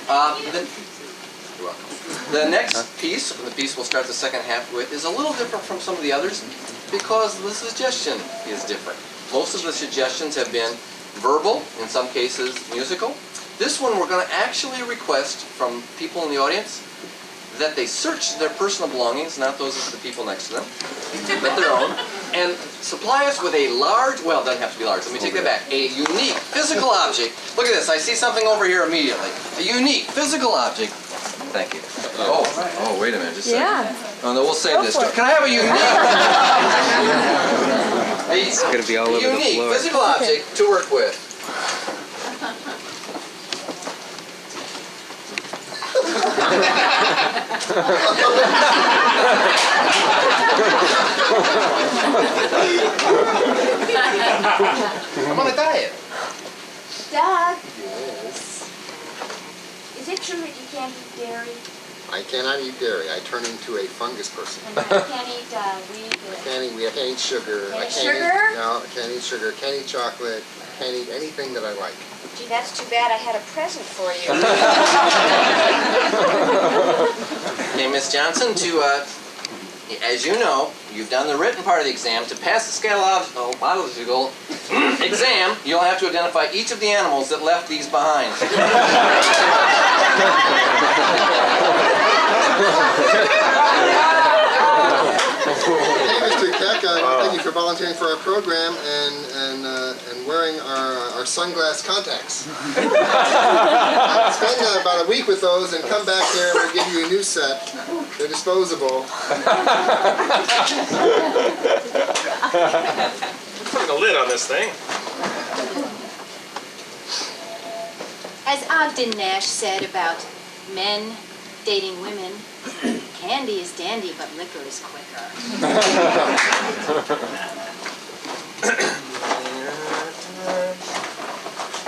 You're welcome. The next piece, the piece we'll start the second half with, is a little different from some of the others because the suggestion is different. Most of the suggestions have been verbal, in some cases musical. This one we're going to actually request from people in the audience that they search their personal belongings, not those of the people next to them, but their own, and supply us with a large, well, it doesn't have to be large, let me take that back, a unique physical object. Look at this, I see something over here immediately. A unique physical object. Thank you. Oh, wait a minute, just a second. Oh, no, we'll save this. Can I have a unique, It's gonna be all over the unique floor. physical object to work with? I'm on a diet. Doug? Is it true that you can't eat dairy? I cannot eat dairy. I turn into a fungus person. And you can't eat wheat? I can't eat sugar. Can't I eat can't sugar? No, I can't eat sugar. Can't eat chocolate. Can't eat anything that I like. Gee, that's too bad. I had a present for you. Okay, Miss Johnson, as you know, you've done the written part of the exam. To pass the scatological exam, you'll have to identify each of the animals that left these behind. Hey, Mr. Keck, thank you for volunteering for our program and wearing our sunglass contacts. Spend about a week with those and come back here and we'll give you a new set. They're disposable. Putting a lid on this thing. As Ogden Nash said about men dating women, candy is dandy, but liquor is quicker.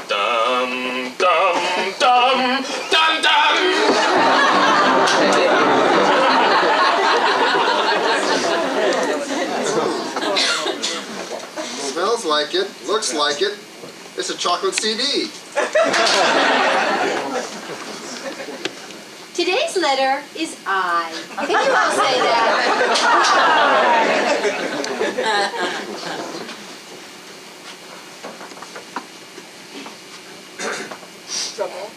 Dum, dum, dum, dum, dum. Smells like it, looks like it. It's a chocolate CD. Today's letter is I. Can you all say that? Trouble.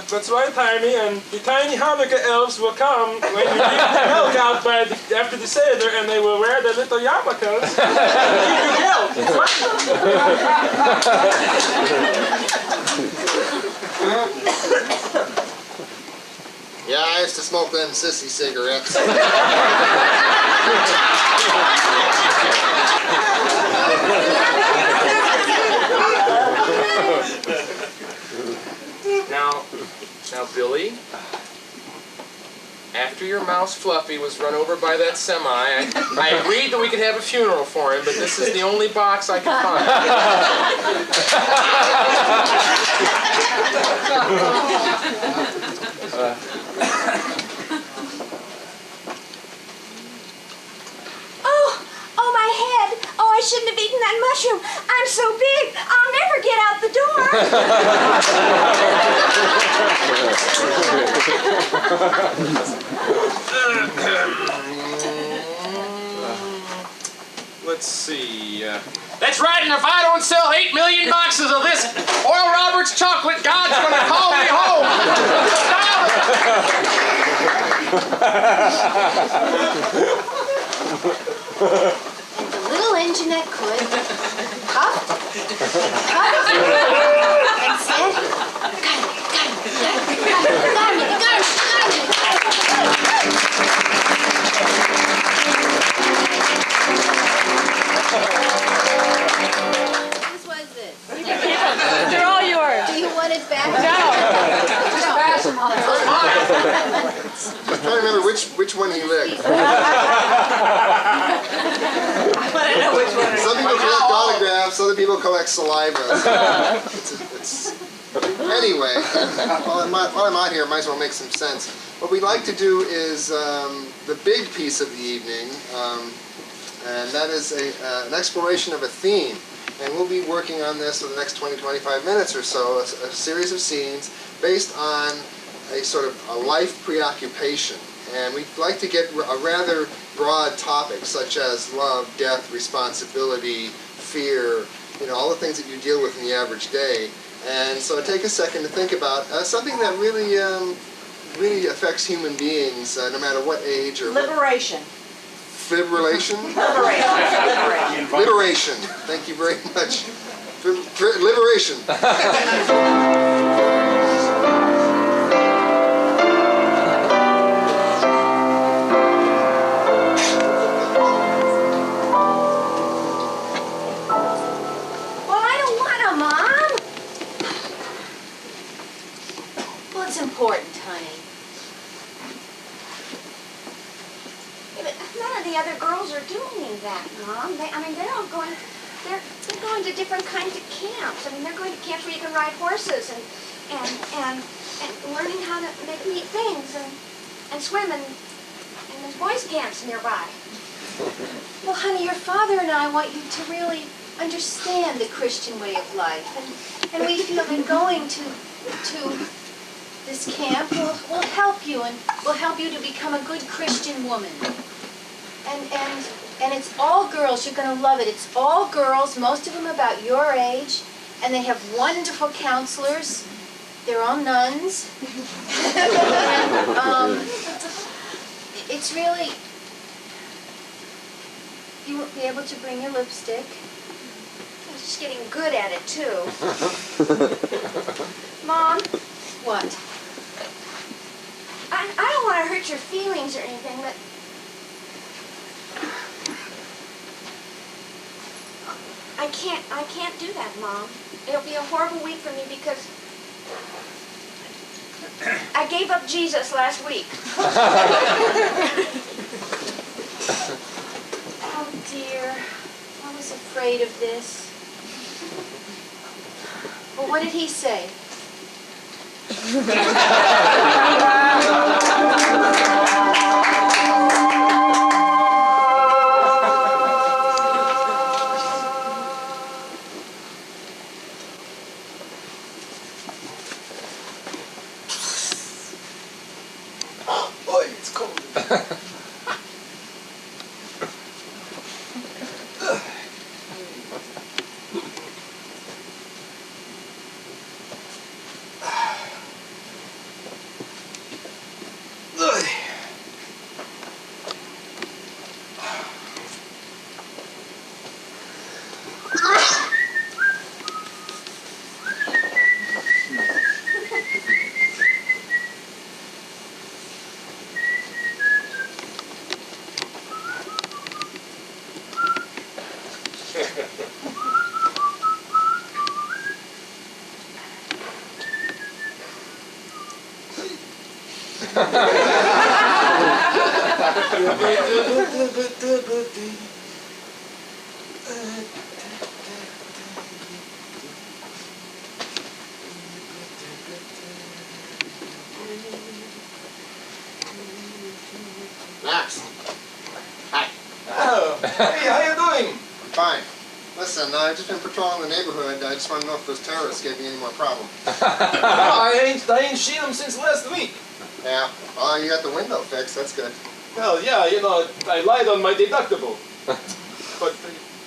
That's right, Tiny, and the tiny Hanukkah elves will come when you leave the milk out after the Seder, and they will wear their little yarmulkes and give you milk. Yeah, I used to smoke them sissy cigarettes. Now, Billy, after your mouse Fluffy was run over by that semi, I agreed that we could have a funeral for him, but this is the only box I could find. Oh, my head. Oh, I shouldn't have eaten that mushroom. I'm so big. I'll never get out the door. Let's see. That's right, and if I don't sell 8 million boxes of this Oral Roberts chocolate, God's gonna call me home. And the little engine that could puffed and said, got me. Whose was this? They're all yours. Do you want it back? I'm trying to remember which one he licked. Some people collect autographs, other people collect saliva. Anyway, while I'm out here, I might as well make some sense. What we'd like to do is the big piece of the evening, and that is an exploration of a theme. And we'll be working on this for the next 20-25 minutes or so, a series of scenes based on a sort of a life preoccupation. And we'd like to get a rather broad topic, such as love, death, responsibility, fear, all the things that you deal with in the average day. And so take a second to think about something that really, really affects human beings, no matter what age or Liberation. Fibrillation? Liberation. Liberation. Thank you very much. Liberation. Well, I don't want to, Mom. Well, it's important, honey. Yeah, but none of the other girls are doing that, Mom. They're all going. They're going to different kinds of camps. They're going to camps where you can ride horses and learning how to make neat things and swim and there's boys' camps nearby. Well, honey, your father and I want you to really understand the Christian way of life. And we feel that going to this camp will help you, and will help you to become a good Christian woman. And it's all girls. You're going to love it. It's all girls, most of them about your age, and they have wonderful counselors. They're all nuns. And, it's really... You won't be able to bring your lipstick. I was just getting good at it, too. Mom, What? I don't want to hurt your feelings or anything, but I can't do that, Mom. It'll be a horrible week for me because I gave up Jesus last week. Oh, dear. I was afraid of this. Well, what did he say? Boy, it's cold. Max. Hi. Oh, hey, how you doing? Fine. Listen, I've just been patrolling the neighborhood. I just want to know if those terrorists gave me any more problem. I ain't seen them since last week. Yeah. Oh, you got the window fixed. That's good. Well, yeah, I lied on my deductible. But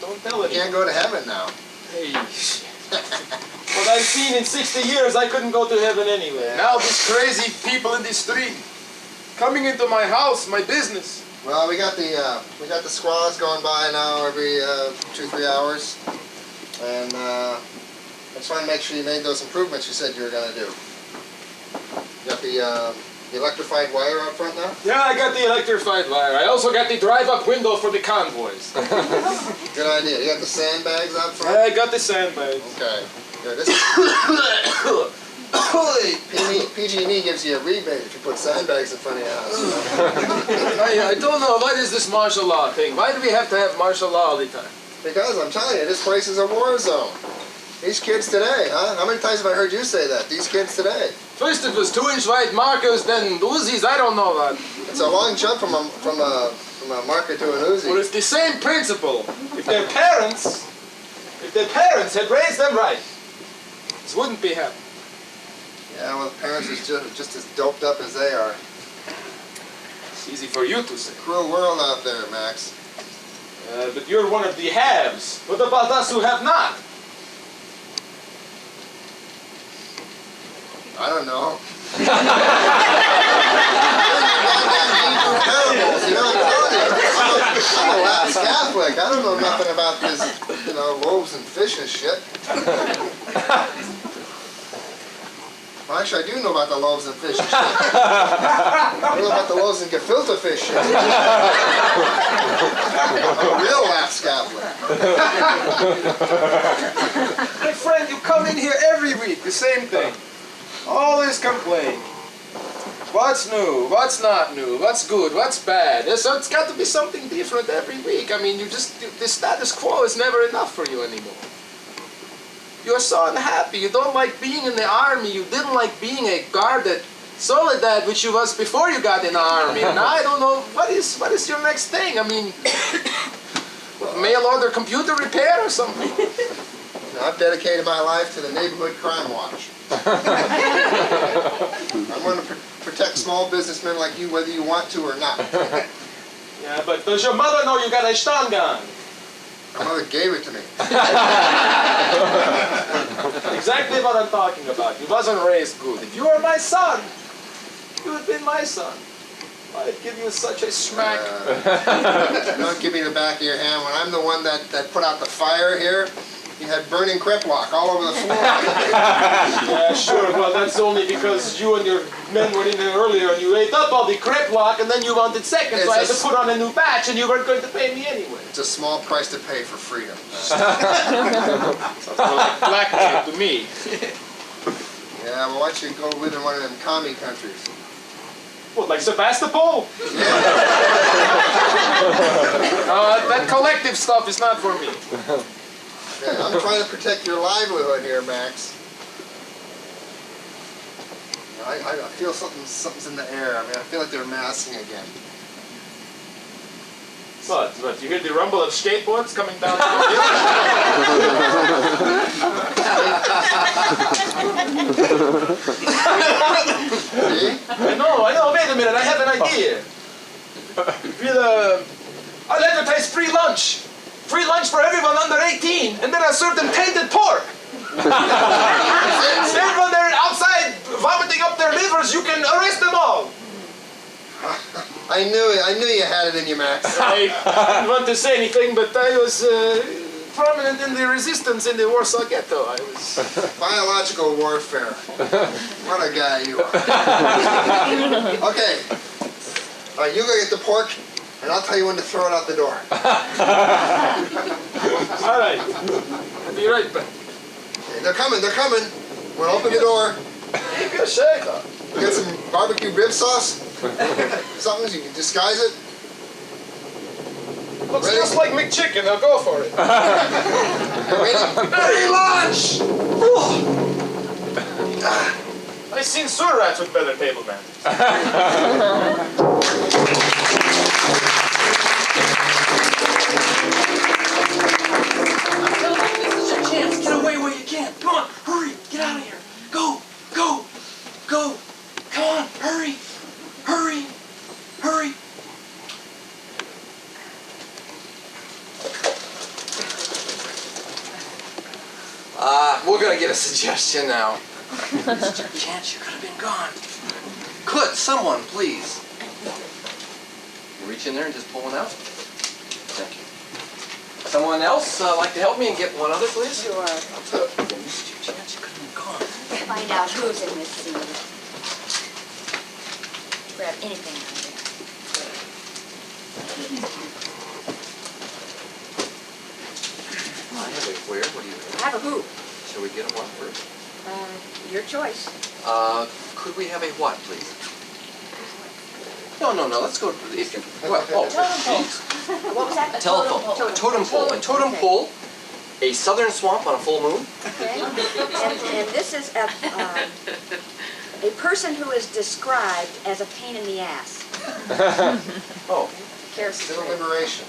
don't tell You anyone. can't go to heaven now. Hey, what I've seen in 60 years, I couldn't go to heaven anyway. Now these crazy people in the street coming into my house, my business. Well, we got the squads going by now every 2-3 hours, and I just want to make sure you made those improvements you said you were going to do. You got the electrified wire out front now? Yeah, I got the electrified wire. I also got the drive-up window for the convoys. Good idea. You got the sandbags out front? I got the sandbags. Okay. Good. This PG&E gives you a rebate if you put sandbags in front of your house. I don't know, what is this martial law thing? Why do we have to have martial law all the time? Because I'm telling you, this place is a war zone. These kids today, huh? How many times have I heard you say that? These kids today. First it was 2-inch wide markers, then Uzis, I don't know what. It's a long jump from a From a market to an Well, Uzi. it's the same principle. If their parents had raised them right, this wouldn't be happening. Yeah, well, the parents is just as doped up as they are. It's easy for you to say. Cruel world out there, Max. But you're one of the haves. What about us who have not? I don't know. Parables, you know, I'm telling you. I'm a Latin Catholic. I don't know nothing about this, loaves and fish and shit. Well, actually, I do know about the loaves and fish and shit. I know about the loaves and gefilte fish shit. I'm a real Latin Catholic. My friend, you come in here every week, the same thing. Always complain. What's new? What's not new? What's good? What's bad? So it's got to be something different every week. I mean, the status quo is never enough for you anymore. You're so unhappy. You don't like being in the army. You didn't like being a guarded soldat, which you was before you got in the army. And now I don't know, what is your next thing? I mean, mail order computer repair or something? I've dedicated my life to the neighborhood crime watch. I'm going to protect small businessmen like you, whether you want to or not. Yeah, but does your mother know you got a stun gun? My mother gave it to me. Exactly what I'm talking about. You wasn't raised good. If you were my son, you would have been my son. I'd give you such a smack. Don't give me the back of your hand. When I'm the one that put out the fire here, you had burning crepe-lock all over the floor. Yeah, sure. Well, that's only because you and your men were in there earlier and you ate up all the crepe-lock and then you wanted seconds, so I had to put on a new batch and you weren't going to pay me anyway. It's a small price to pay for freedom. Sounds more like blackmail to me. Yeah, well, why don't you go live in one of them commie countries? What, like Sebastopol? That collective stuff is not for me. Yeah, I'm trying to protect your livelihood here, Max. I feel something's in the air. I mean, I feel like they're massing again. What? You hear the rumble of skateboards coming down the I know. Wait a minute, I have an idea. I'll advertise free lunch. Free lunch for everyone under 18, and then I'll serve them tainted pork. Everyone there outside vomiting up their livers, you can arrest them all. I knew you had it in you, Max. I didn't want to say anything, but I was prominent in the resistance in the Warsaw Ghetto. I was... Biological warfare. What a guy you are. Okay. All right, you go get the pork, and I'll tell you when to throw it out the door. All right. I'll be right back. Okay, they're coming. We'll open the door. Get some barbecue rib sauce. Something so you can disguise it. Looks just like McChicken. I'll go for it. Free lunch! I've seen sewer rats with better table manners. This is your chance. Get away where you can. Come on, hurry. Get out of here. Go. Come on, hurry. We're gonna get a suggestion now. This is your chance. You could have been gone. Could someone, please? Reach in there and just pull one out. Thank you. Someone else like to help me and get one other, please? Sure. This is your chance. You could have been gone. Find out who's in this scene. Grab anything out of I have a where? What do you there. Have a who? Shall we get a what first? Your choice. Could we have a what, please? No. Let's go. If you. What? Oh, geez. What was that? Telephone. Totem pole. A totem pole. A southern swamp on a full moon. Okay. And this is a person who is described as a pain in the ass. Oh. Civil liberation.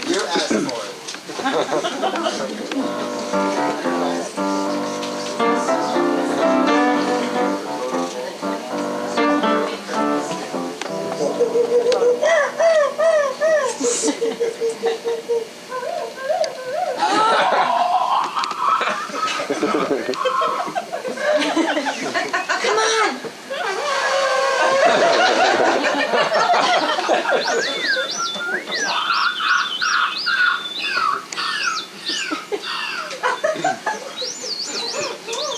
You asked for it. Come on!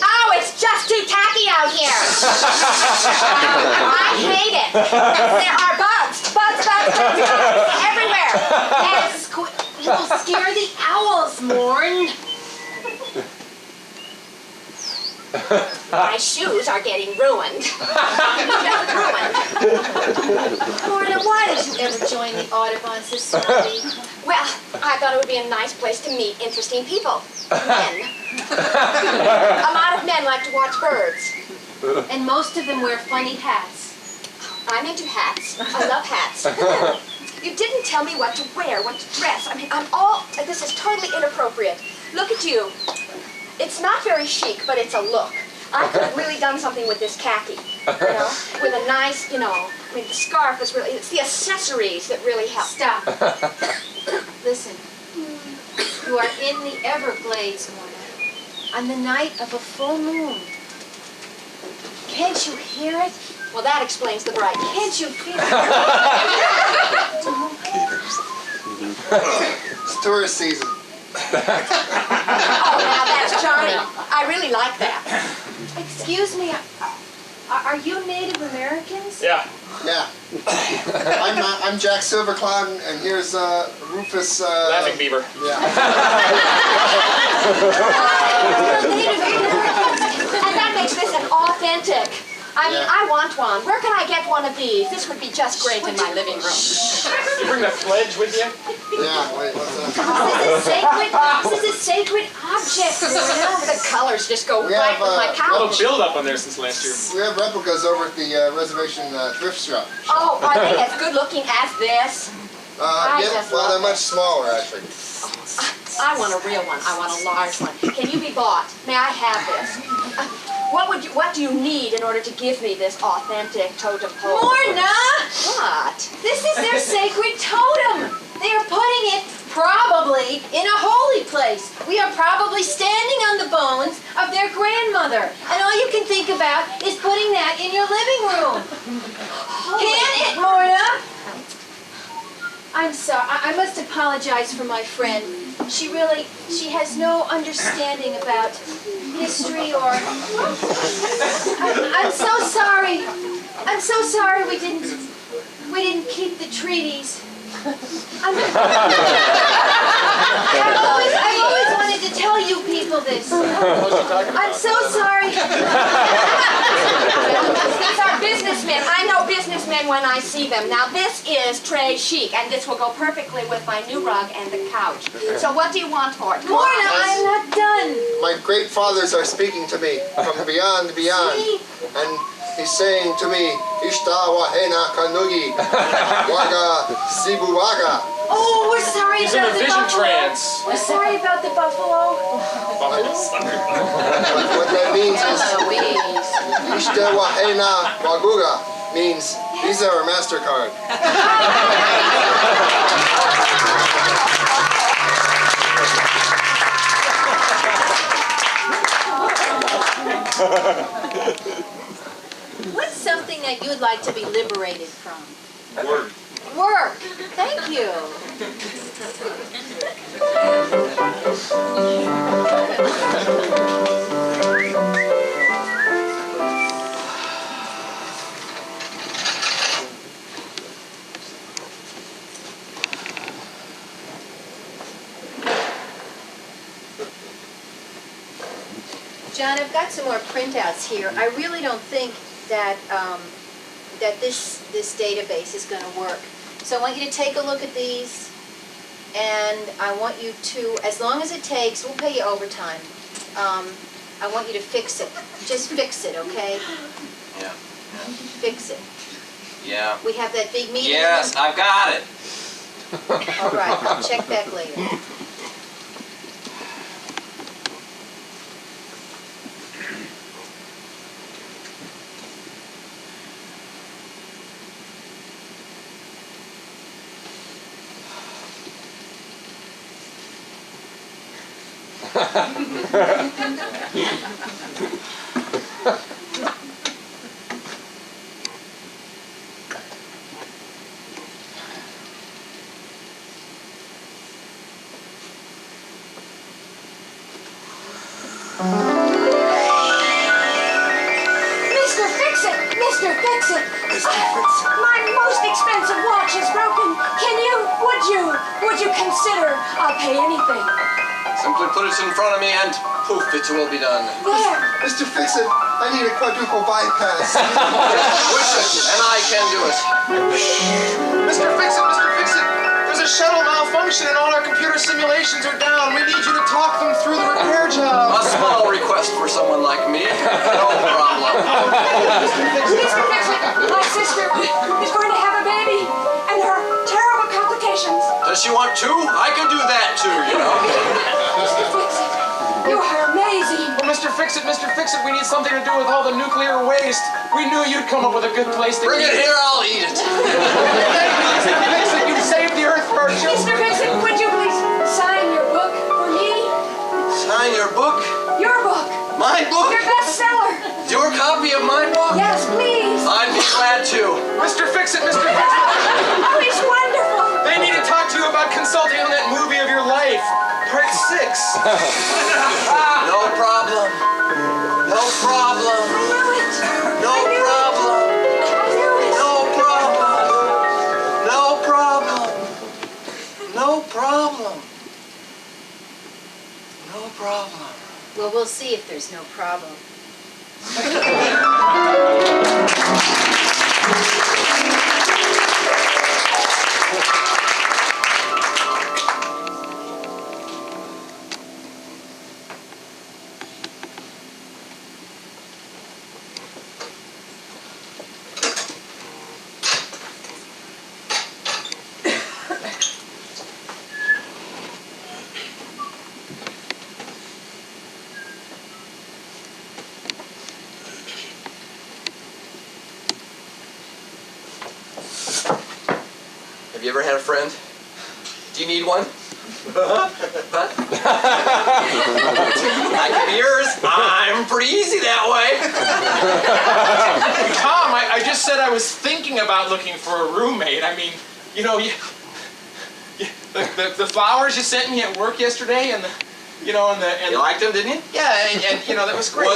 Oh, it's just too tacky out here. I hate it. There are bugs everywhere. Yes, you'll scare the owls, Morn. My shoes are getting ruined. Just ruined. Morna, why did you ever join the Audubon Society? Well, I thought it would be a nice place to meet interesting people. Men. A lot of men like to watch birds. And most of them wear funny hats. I'm into hats. I love hats. You didn't tell me what to wear, what to dress. I mean, this is totally inappropriate. Look at you. It's not very chic, but it's a look. I could have really done something with this khaki, with a nice, I mean, the scarf is really, it's the accessories that really help. Stop. Listen. You are in the Everglades, Morna, on the night of a full moon. Can't you hear it? Well, that explains the brightness. Can't you feel it? It's tourist season. Oh, now that's charming. I really like that. Excuse me, are you Native Americans? Yeah. Yeah. I'm Jack Silvercloud, and here's Rufus. Laughing beaver. Yeah. Native Americans. And that makes this an authentic. I mean, I want one. Where can I get one of these? This would be just great in my living room. You bring the pledge with you? Yeah, wait, what's that? This is a sacred object, Morna. The colors just go We right have, with my A little couch. build up on there since last year. We have replicas over at the reservation thrift shop. Oh, are they as good looking as this? I Yeah, just well, love they're much smaller, actually. I want a real one. I want a large one. Can you be bought? May I have this? What do you need in order to give me this authentic totem pole? Morna! What? This is their sacred totem. They are putting it probably in a holy place. We are probably standing on the bones of their grandmother. And all you can think about is putting that in your living room. Can it, Morna? I'm sorry. I must apologize for my friend. She has no understanding about history or... I'm so sorry. I'm so sorry we didn't keep the treaties. I've always wanted to tell you people this. I'm so sorry. These are businessmen. I know businessmen when I see them. Now this is très chic, and this will go perfectly with my new rug and the couch. So what do you want for it? Morna, I'm not done. My great fathers are speaking to me from beyond, See? and he's saying to me, Ishta wahena kanugi, waga sibuwaga. Oh, we're sorry He's in about a the vision buffalo. trance. We're sorry about the buffalo. What that means is, Ishta wahena waguga means, these are our MasterCard. What's something that you'd like to be liberated from? Word. Work. Thank you. John, I've got some more printouts here. I really don't think that that this database is going to work. So I want you to take a look at these, and I want you to, as long as it takes, we'll pay you overtime. I want you to fix it. Just fix it, okay? Yeah. Fix it. Yeah. We have that big meeting. Yes, I've got it. All right, I'll check back later. Mr. Fix-It! Mr. Fix-It! My most expensive watch is broken. Would you consider, I'll pay anything. Simply put it in front of me and poof, it will be done. There. Mr. Fix-It, I need a quadruple bypass. Wish it, and I can do it. Mr. Fix-It, there's a shuttle malfunction and all our computer simulations are down. We need you to talk them through the repair job. A small request for someone like me. No problem. Mr. Fix-It, my sister is going to have a baby, and there are terrible complications. Does she want two? I can do that too, you know. Mr. Fix-It, you are amazing. Well, Mr. Fix-It, we need something to do with all the nuclear waste. We knew you'd come up with a good place to Bring keep it here, I'll eat it. Mr. Fix-It, you saved the earth for our children. Mr. Fix-It, would you please sign your book for me? Sign your book? Your book. My book? Your bestseller. Your copy of my book? Yes, please. I'd be glad to. Mr. Fix-It, Oh, he's wonderful. they need to talk to you about consulting on that movie of your life, part 6. No problem. No problem. I knew it. No problem. I knew it. No problem. No problem. No problem. No problem. Well, we'll see if there's no problem. Have you ever had a friend? Do you need one? What? I can be yours. I'm pretty easy that way. Tom, I just said I was thinking about looking for a roommate. I mean, you know, the flowers you sent me at work yesterday, and You liked them, didn't you? yeah, and you know that was great.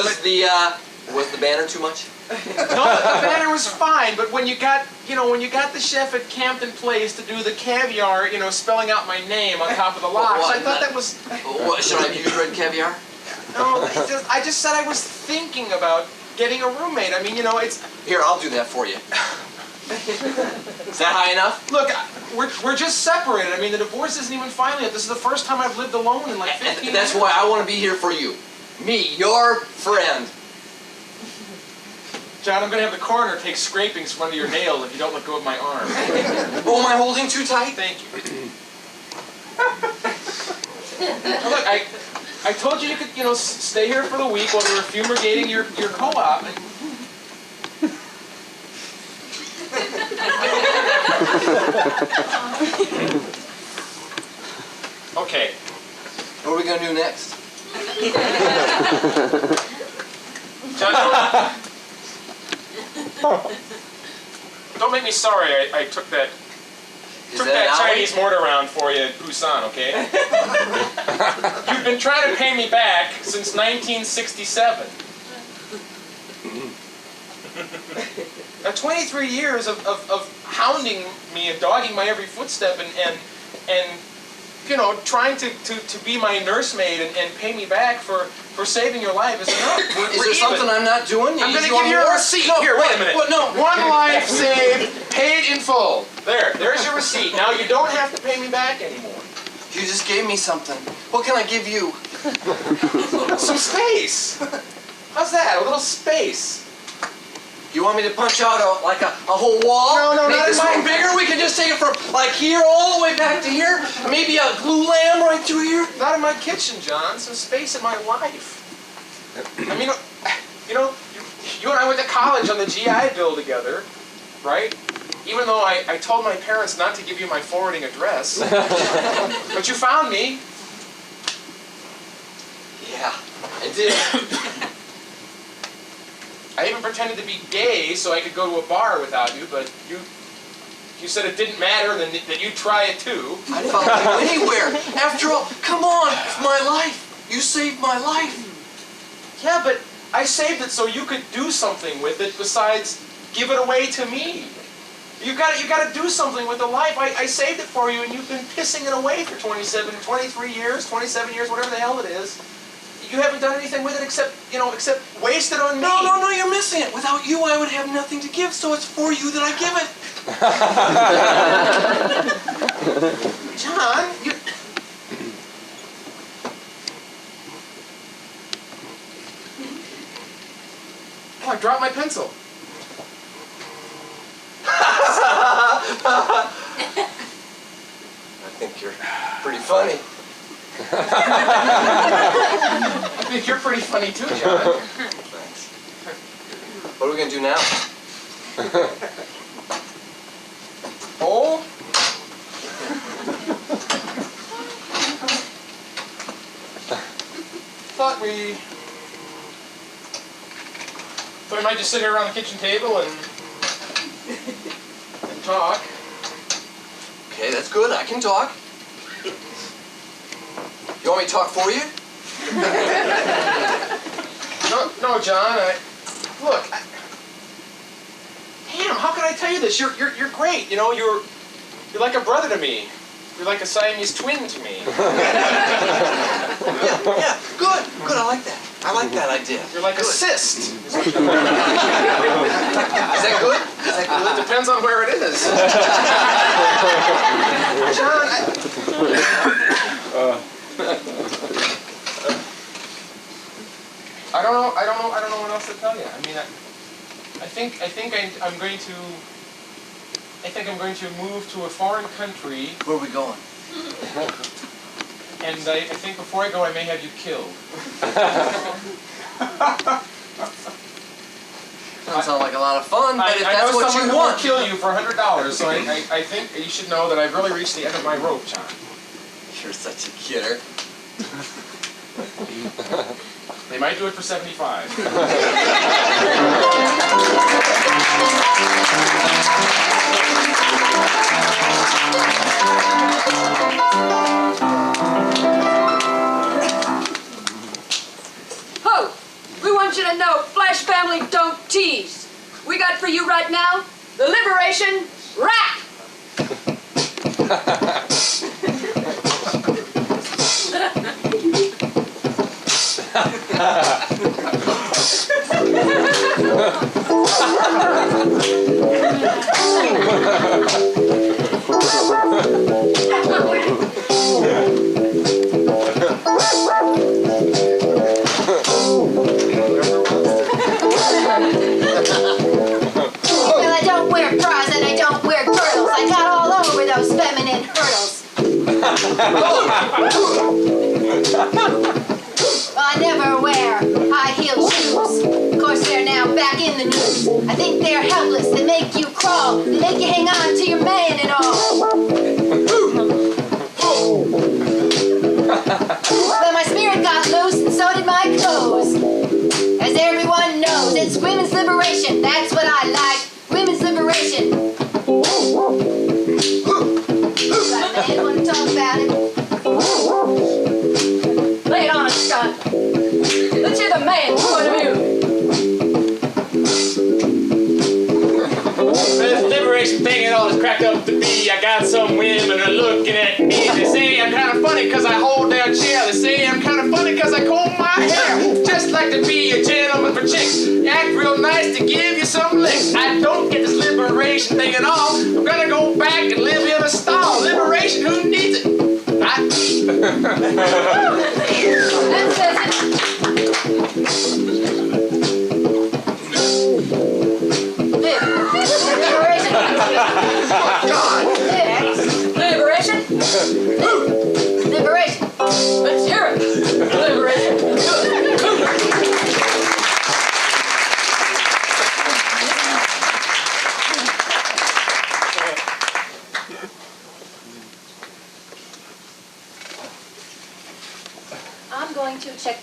Was the banner too much? No, the banner was fine, but when you got the chef at Campton Place to do the caviar, spelling out my name on top of the locks, What, I thought that was. What, should I have used red caviar? No, I just said I was thinking about getting a roommate. I mean, it's. Here, I'll do that for you. Is that high enough? Look, we're just separated. I mean, the divorce isn't even final yet. This is the first time I've lived alone in like 15 years. That's why I want to be here for you. Me, your friend. John, I'm going to have the coroner take scrapings from under your nail if you don't let go of my arm. Oh, am I holding too tight? Thank you. Now look, I told you could, stay here for the week while we were fumigating your co-op. Okay. What are we going to do next? John, don't make me sorry I took that Chinese mortar round for you at Busan, okay? You've been trying to pay me back since 1967. Now, 23 years of hounding me and dogging my every footstep and trying to be my nursemaid and pay me back for saving your life is enough. Is there something I'm not doing? I'm going to give you a receipt. No, Here, wait a minute. What, no. One life saved, paid in full. There's your receipt. Now you don't have to pay me back anymore. You just gave me something. What can I give you? Some space. How's that? A little space. You want me to punch out a whole wall? No, Make not this in my- one bigger? We can just take it from like here all the way back to here. Maybe a glue lamb right through here. Not in my kitchen, John. Some space in my life. I mean, you know, you and I went to college on the GI Bill together, right? Even though I told my parents not to give you my forwarding address. But you found me. Yeah, I did. I even pretended to be gay so I could go to a bar without you, but you said it didn't matter and that you'd try it too. I'd follow you anywhere. After all, come on, it's my life. You saved my life. Yeah, but I saved it so you could do something with it besides give it away to me. You got to do something with the life. I saved it for you, and you've been pissing it away for 23 years, 27 years, whatever the hell it is. You haven't done anything with it except waste it on me. No, you're missing it. Without you, I would have nothing to give, so it's for you that I give it. John, you... Oh, I dropped my pencil. I think you're pretty funny. I think you're pretty funny too, John. Thanks. What are we going to do now? Oh? Thought we might just sit here around the kitchen table and talk. Okay, that's good. I can talk. You want me to talk for you? No, John. Damn, how can I tell you this? You're great. You know, you're like a brother to me. You're like a Siamese twin to me. Yeah, good. I like that. I like that idea. You're like a cyst. Is that good? Well, it depends on where it is. John, I don't know what else to tell you. I mean, I think I'm going to move to a foreign country. Where are we going? And I think before I go, I may have you killed. Doesn't sound like a lot of fun, but if I that's know what someone you who will want. kill you for $100, so I think you should know that I've really reached the end of my rope, John. You're such a kidder. They might do it for 75. Ho! We want you to know, Flash family don't tease. We got for you right now, the Liberation Rack! Well, I don't wear bras and I don't wear girdles. I got all over those feminine hurdles. Well, I never wear high-heel shoes. Of course, they're now back in the news. I think they're helpless. They make you crawl. They make you hang on to your man and all. Well, my spirit got loose and so did my clothes. As everyone knows, it's women's liberation. That's what I like. Women's liberation. Right, man, want to talk about it? Lay it on us, Scott. Let's hear the man's point of view. This liberation thing ain't all it's cracked up to be. I got some women are looking at me. They say I'm kind of funny because I hold their chair. They say I'm kind of funny because I comb my hair. Just like to be a gentleman for chicks. Act real nice to give you some licks. I don't get this liberation thing at all. I'm gonna go back and live in a stall. Liberation, who needs it? Not me. That says it.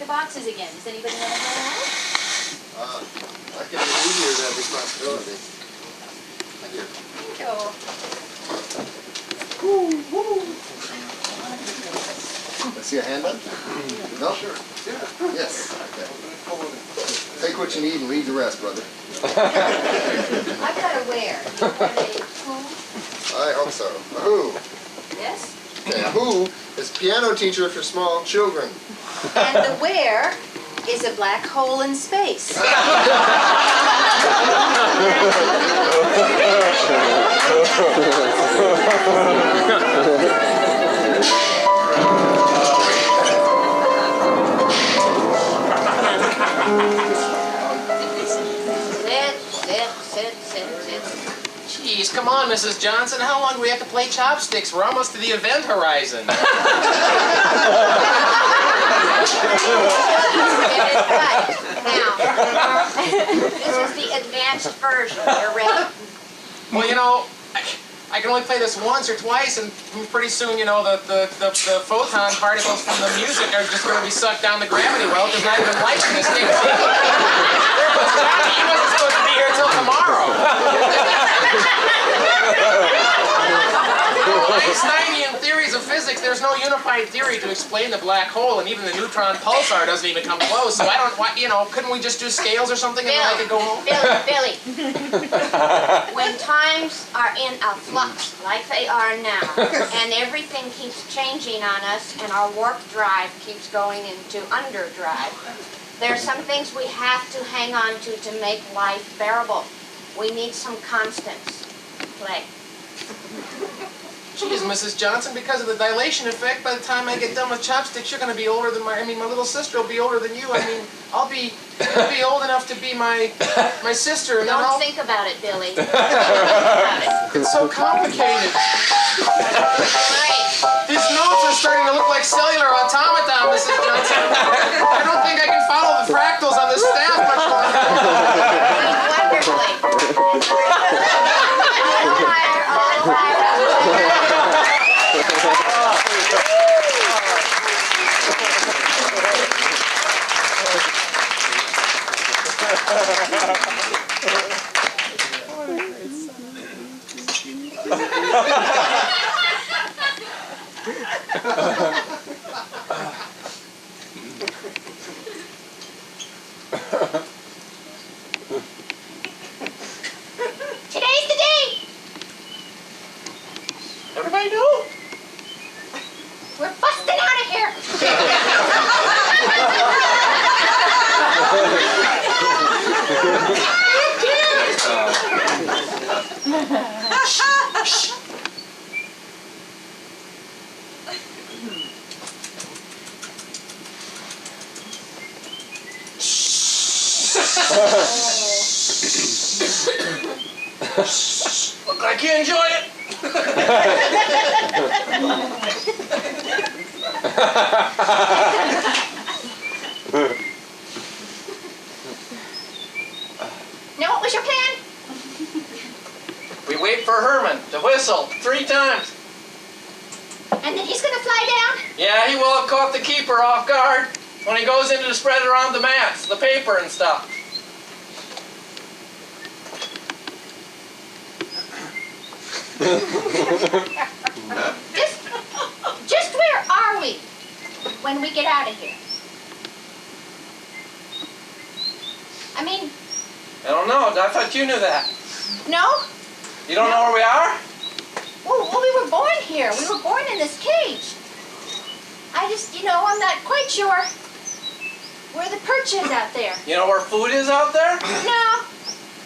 the boxes again. Does anybody want to help? I can alleviate that responsibility. Here. Thank you. Let's see a hand up? No? Sure. Yes. Okay. Take what you need and leave the rest, brother. I've got a where. You want a who? I hope so. A who? Yes? Okay, a who is piano teacher for small children. And the where is a black hole in space. Sit. Jeez, come on, Mrs. Johnson. How long do we have to play chopsticks? We're almost to the event horizon. Get it right. Now, this is the advanced version. You're ready? Well, you know, I can only play this once or twice, and pretty soon, you know, the photon particles from the music are just going to be sucked down the gravity well, because not even light can escape. There goes Johnny. He wasn't supposed to be here till tomorrow. Einsteinian theories of physics, there's no unified theory to explain the black hole, and even the neutron pulsar doesn't even come close, so I don't, you know, couldn't we just do scales or something and then I could go home? Billy. When times are in a flux, like they are now, and everything keeps changing on us, and our warp drive keeps going into underdrive, there are some things we have to hang on to make life bearable. We need some constants. Play. Geez, Mrs. Johnson, because of the dilation effect, by the time I get done with chopsticks, you're going to be older than my little sister will be older than you. I mean, you'll be old enough to be my sister. And Don't then think about it, Billy. Think about it. It's so complicated. Right. These notes are starting to look like cellular automata, Mrs. Johnson. I don't think I can follow the fractals on this staff much longer. Wonderfully. All higher, all higher. Today's the day. Everybody know? We're busting out of here. Look like you enjoy it. Now, what was your plan? We wait for Herman to whistle 3 times. And then he's going to fly down? Yeah, he will have caught the keeper off guard when he goes into to spread around the mats, the paper and stuff. Just where are we when we get out of here? I mean, I don't know. I thought you knew that. no? You don't know where we are? Well, we were born here. We were born in this cage. I just, I'm not quite sure where the perch is out there. You know where food is out there? No,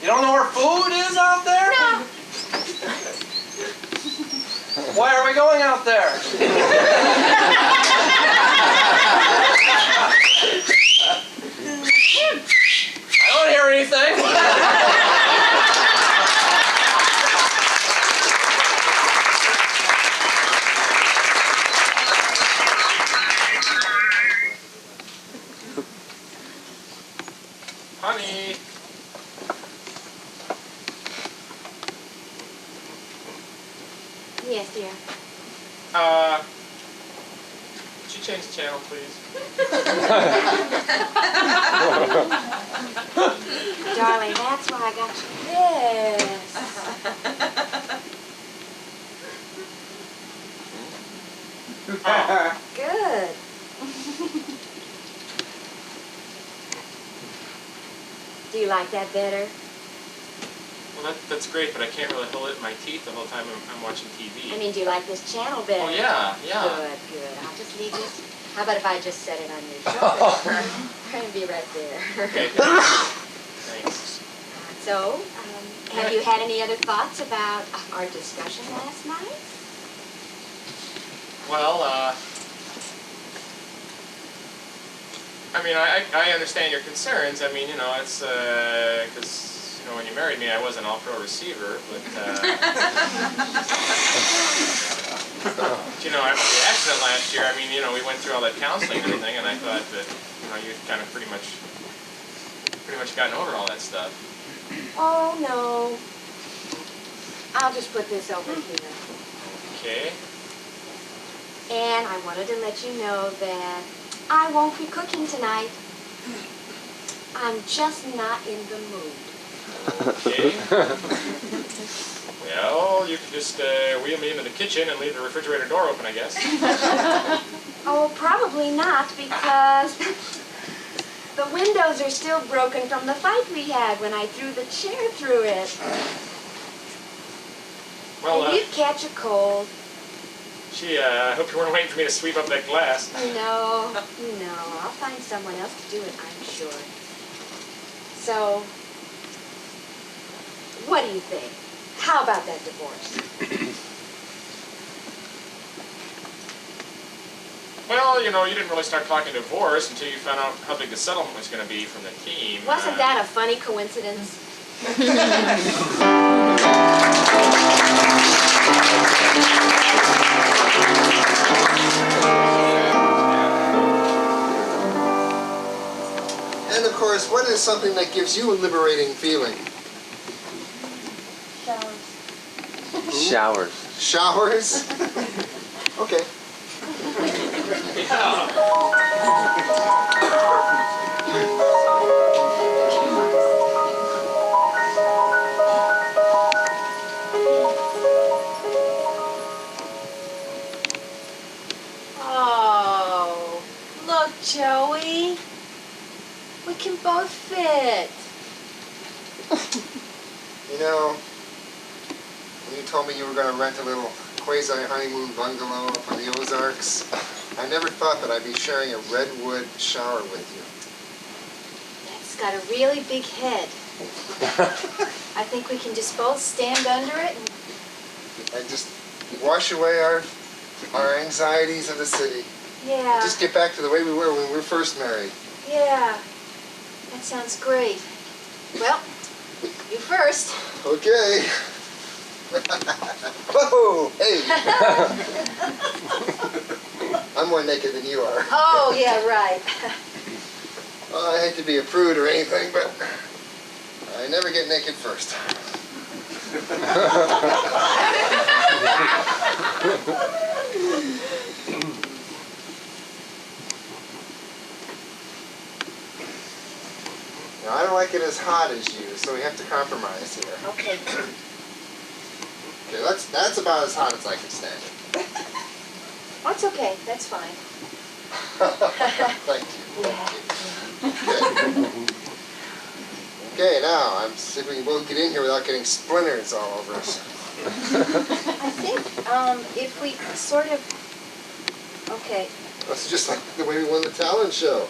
You don't know where food is out there? no. Why are we going out there? I don't hear anything. Honey. Yes, dear. Did you change the channel, please? Darling, that's why I got you this. Good. Do you like that better? Well, that's great, but I can't really hold it in my teeth the whole time I'm watching TV. I mean, do you like this channel better? Oh, yeah, yeah. Good, good. I'll just leave this. How about if I just set it on your shoulder? And be right there. Okay, thanks. So, have you had any other thoughts about our discussion last night? Well, I mean, I understand your concerns. I mean, you know, it's, because, you know, when you married me, I was an all-pro receiver, but, you know, after the accident last year, I mean, you know, we went through all that counseling and everything, and I thought that, you know, you'd kind of pretty much gotten over all that stuff. Oh, no. I'll just put this over here. Okay. And I wanted to let you know that I won't be cooking tonight. I'm just not in the mood. Okay. Well, you could just wheel me into the kitchen and leave the refrigerator door open, I guess. Oh, probably not, because the windows are still broken from the fight we had when I threw the chair through it. Well, And you'd catch a cold. gee, I hope you weren't waiting for me to sweep up that glass. No, I'll find someone else to do it, I'm sure. So, what do you think? How about that divorce? Well, you know, you didn't really start talking divorce until you found out how big the settlement was going to be from the team. Wasn't that a funny coincidence? And of course, what is something that gives you a liberating feeling? Showers. Showers? Okay. Oh, look, Joey. We can both fit. You know, when you told me you were going to rent a little quasi-honeymoon bungalow up on the Ozarks, I never thought that I'd be sharing a redwood shower with you. It's got a really big head. I think we can just both stand under it and, just wash away our anxieties of the city. yeah. Just get back to the way we were when we were first married. Yeah, that sounds great. Well, you first. Okay. Whoa, hey. I'm more naked than you are. Oh, yeah, right. Well, I hate to be a prude or anything, but I never get naked first. Now, I don't like it as hot as you, so we have to compromise here. Okay. Okay, that's about as hot as I can stand it. That's okay. That's fine. Thank you. Okay, now, I'm see if we can both get in here without getting splinters all over us. I think if we sort of, okay. That's just like the way we won the talent show.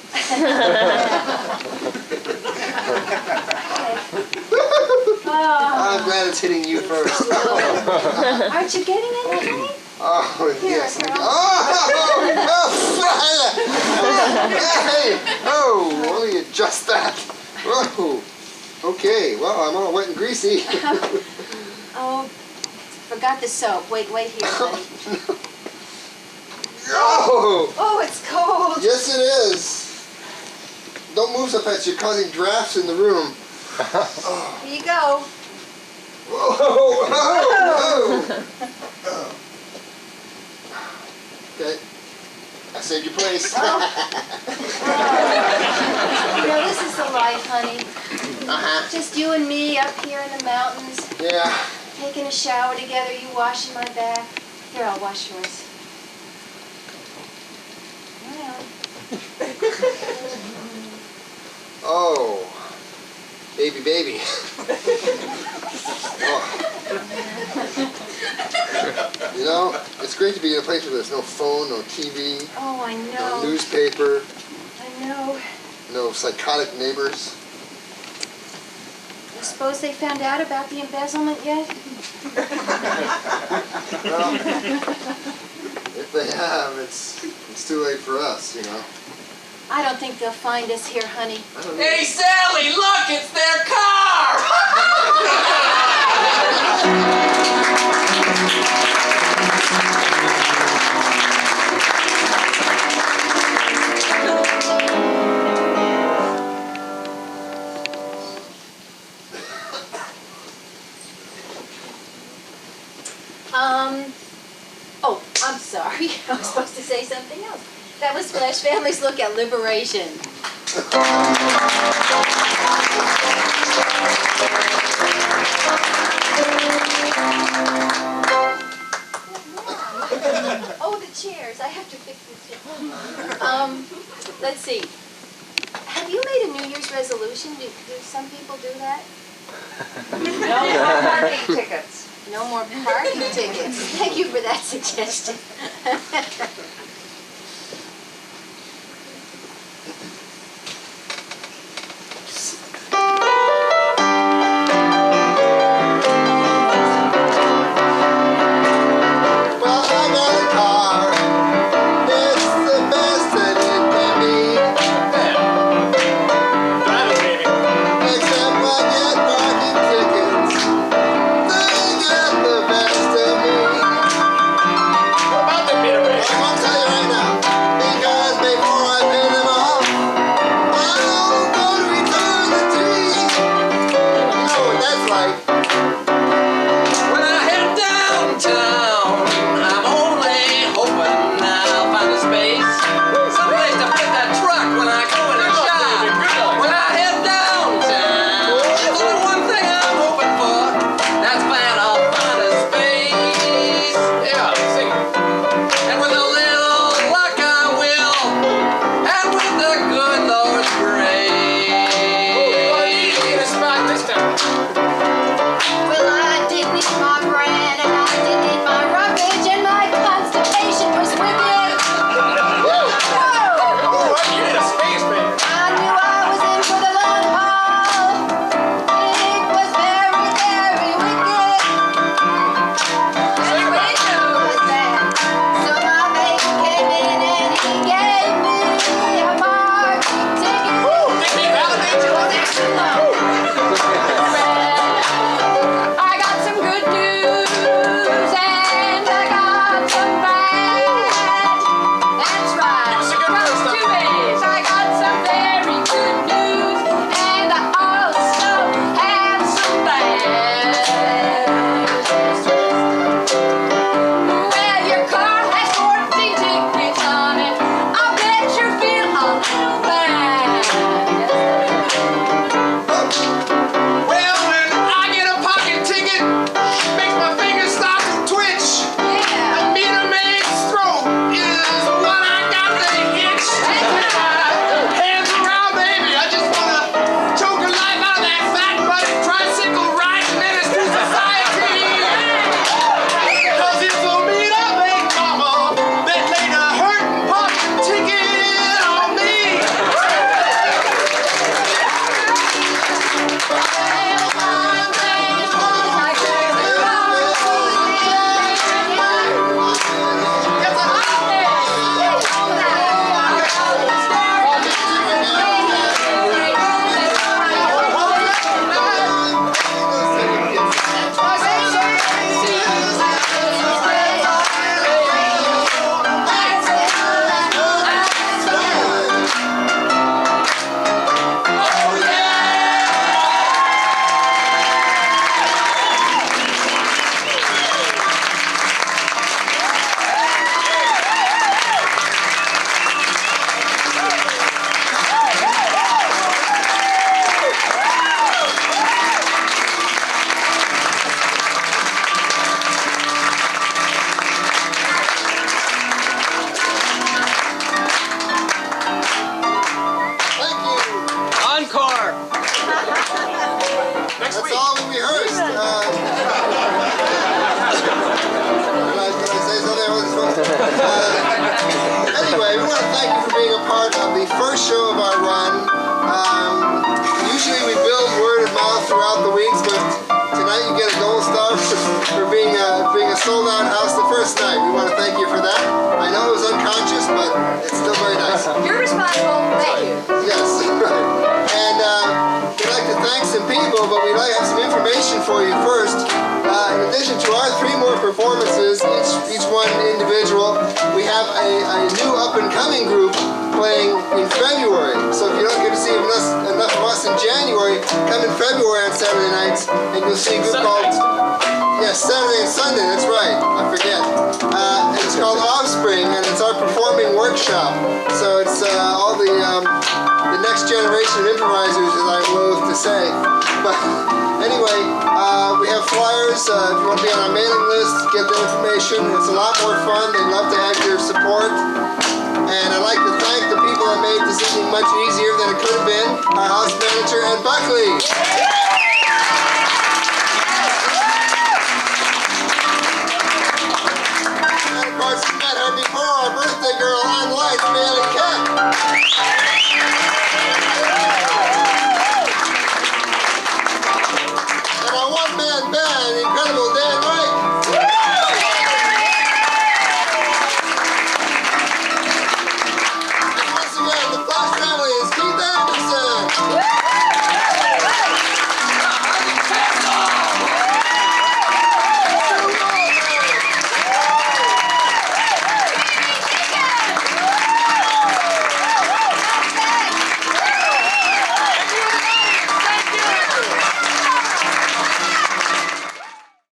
I'm glad it's hitting you first. Aren't you getting it, honey? Oh, Here, yes. Carol. Hey! Oh, let me adjust that. Whoa. Okay, well, I'm all wet and greasy. Oh, forgot the soap. Wait here, honey. Oh! Oh, it's cold. Yes, it is. Don't move so fast. You're causing drafts in the room. Here you go. Whoa! Whoa! Okay. Save your place. You know, this is the life, honey. Uh-huh. Just you and me up here in the mountains, Yeah. taking a shower together, you washing my back. Here, I'll wash yours. Well, Oh. Baby, baby. Oh. You know, it's great to be in a place where there's no phone, no TV, oh, I no know. newspaper, I know. no psychotic neighbors. You suppose they found out about the embezzlement yet? Well, if they have, it's too late for us, you know. I don't think they'll find us here, honey. I don't Hey, Sally, look, it's their car! Oh, I'm sorry. I was supposed to say something else. That was Flash Family's look at liberation. Oh, the chairs. I have to fix the chairs. Let's see. Have you made a New Year's resolution? Do some people do that? No more parking tickets. No more parking tickets. Thank you for that suggestion. Well, I got a car. It's the best that it can be. Drive it, baby. Except I get parking tickets. They get the best of me. What about the Peter Pan? One time That's all we rehearsed. Can I say something? Anyway, we want to thank you for being a part of the first show of our run. Usually we build word of mouth throughout the weeks, but tonight you get a gold star for being a sold-out house the first night. We want to thank you for that. I know it was unconscious, but it's still very nice. You're responsible. Thank you. Yes, right. And we'd like to thank some people, but we'd like to have some information for you first. In addition to our 3 more performances, each one individual, we have a new up-and-coming group playing in February. So if you don't get to see enough of us in January, come in February on Saturday nights, and you'll see a group called... Yes, Saturday and Sunday, that's right. I forget. And it's called Offspring, and it's our performing workshop. So it's all the next generation of improvisers, as I'm loath to say. But anyway, we have flyers. If you want to be on our mailing list, get the information. It's a lot more fun. They'd love to have your support. And I'd like to thank the people that made this evening much easier than it could have been. Our house manager, Ed Buckley.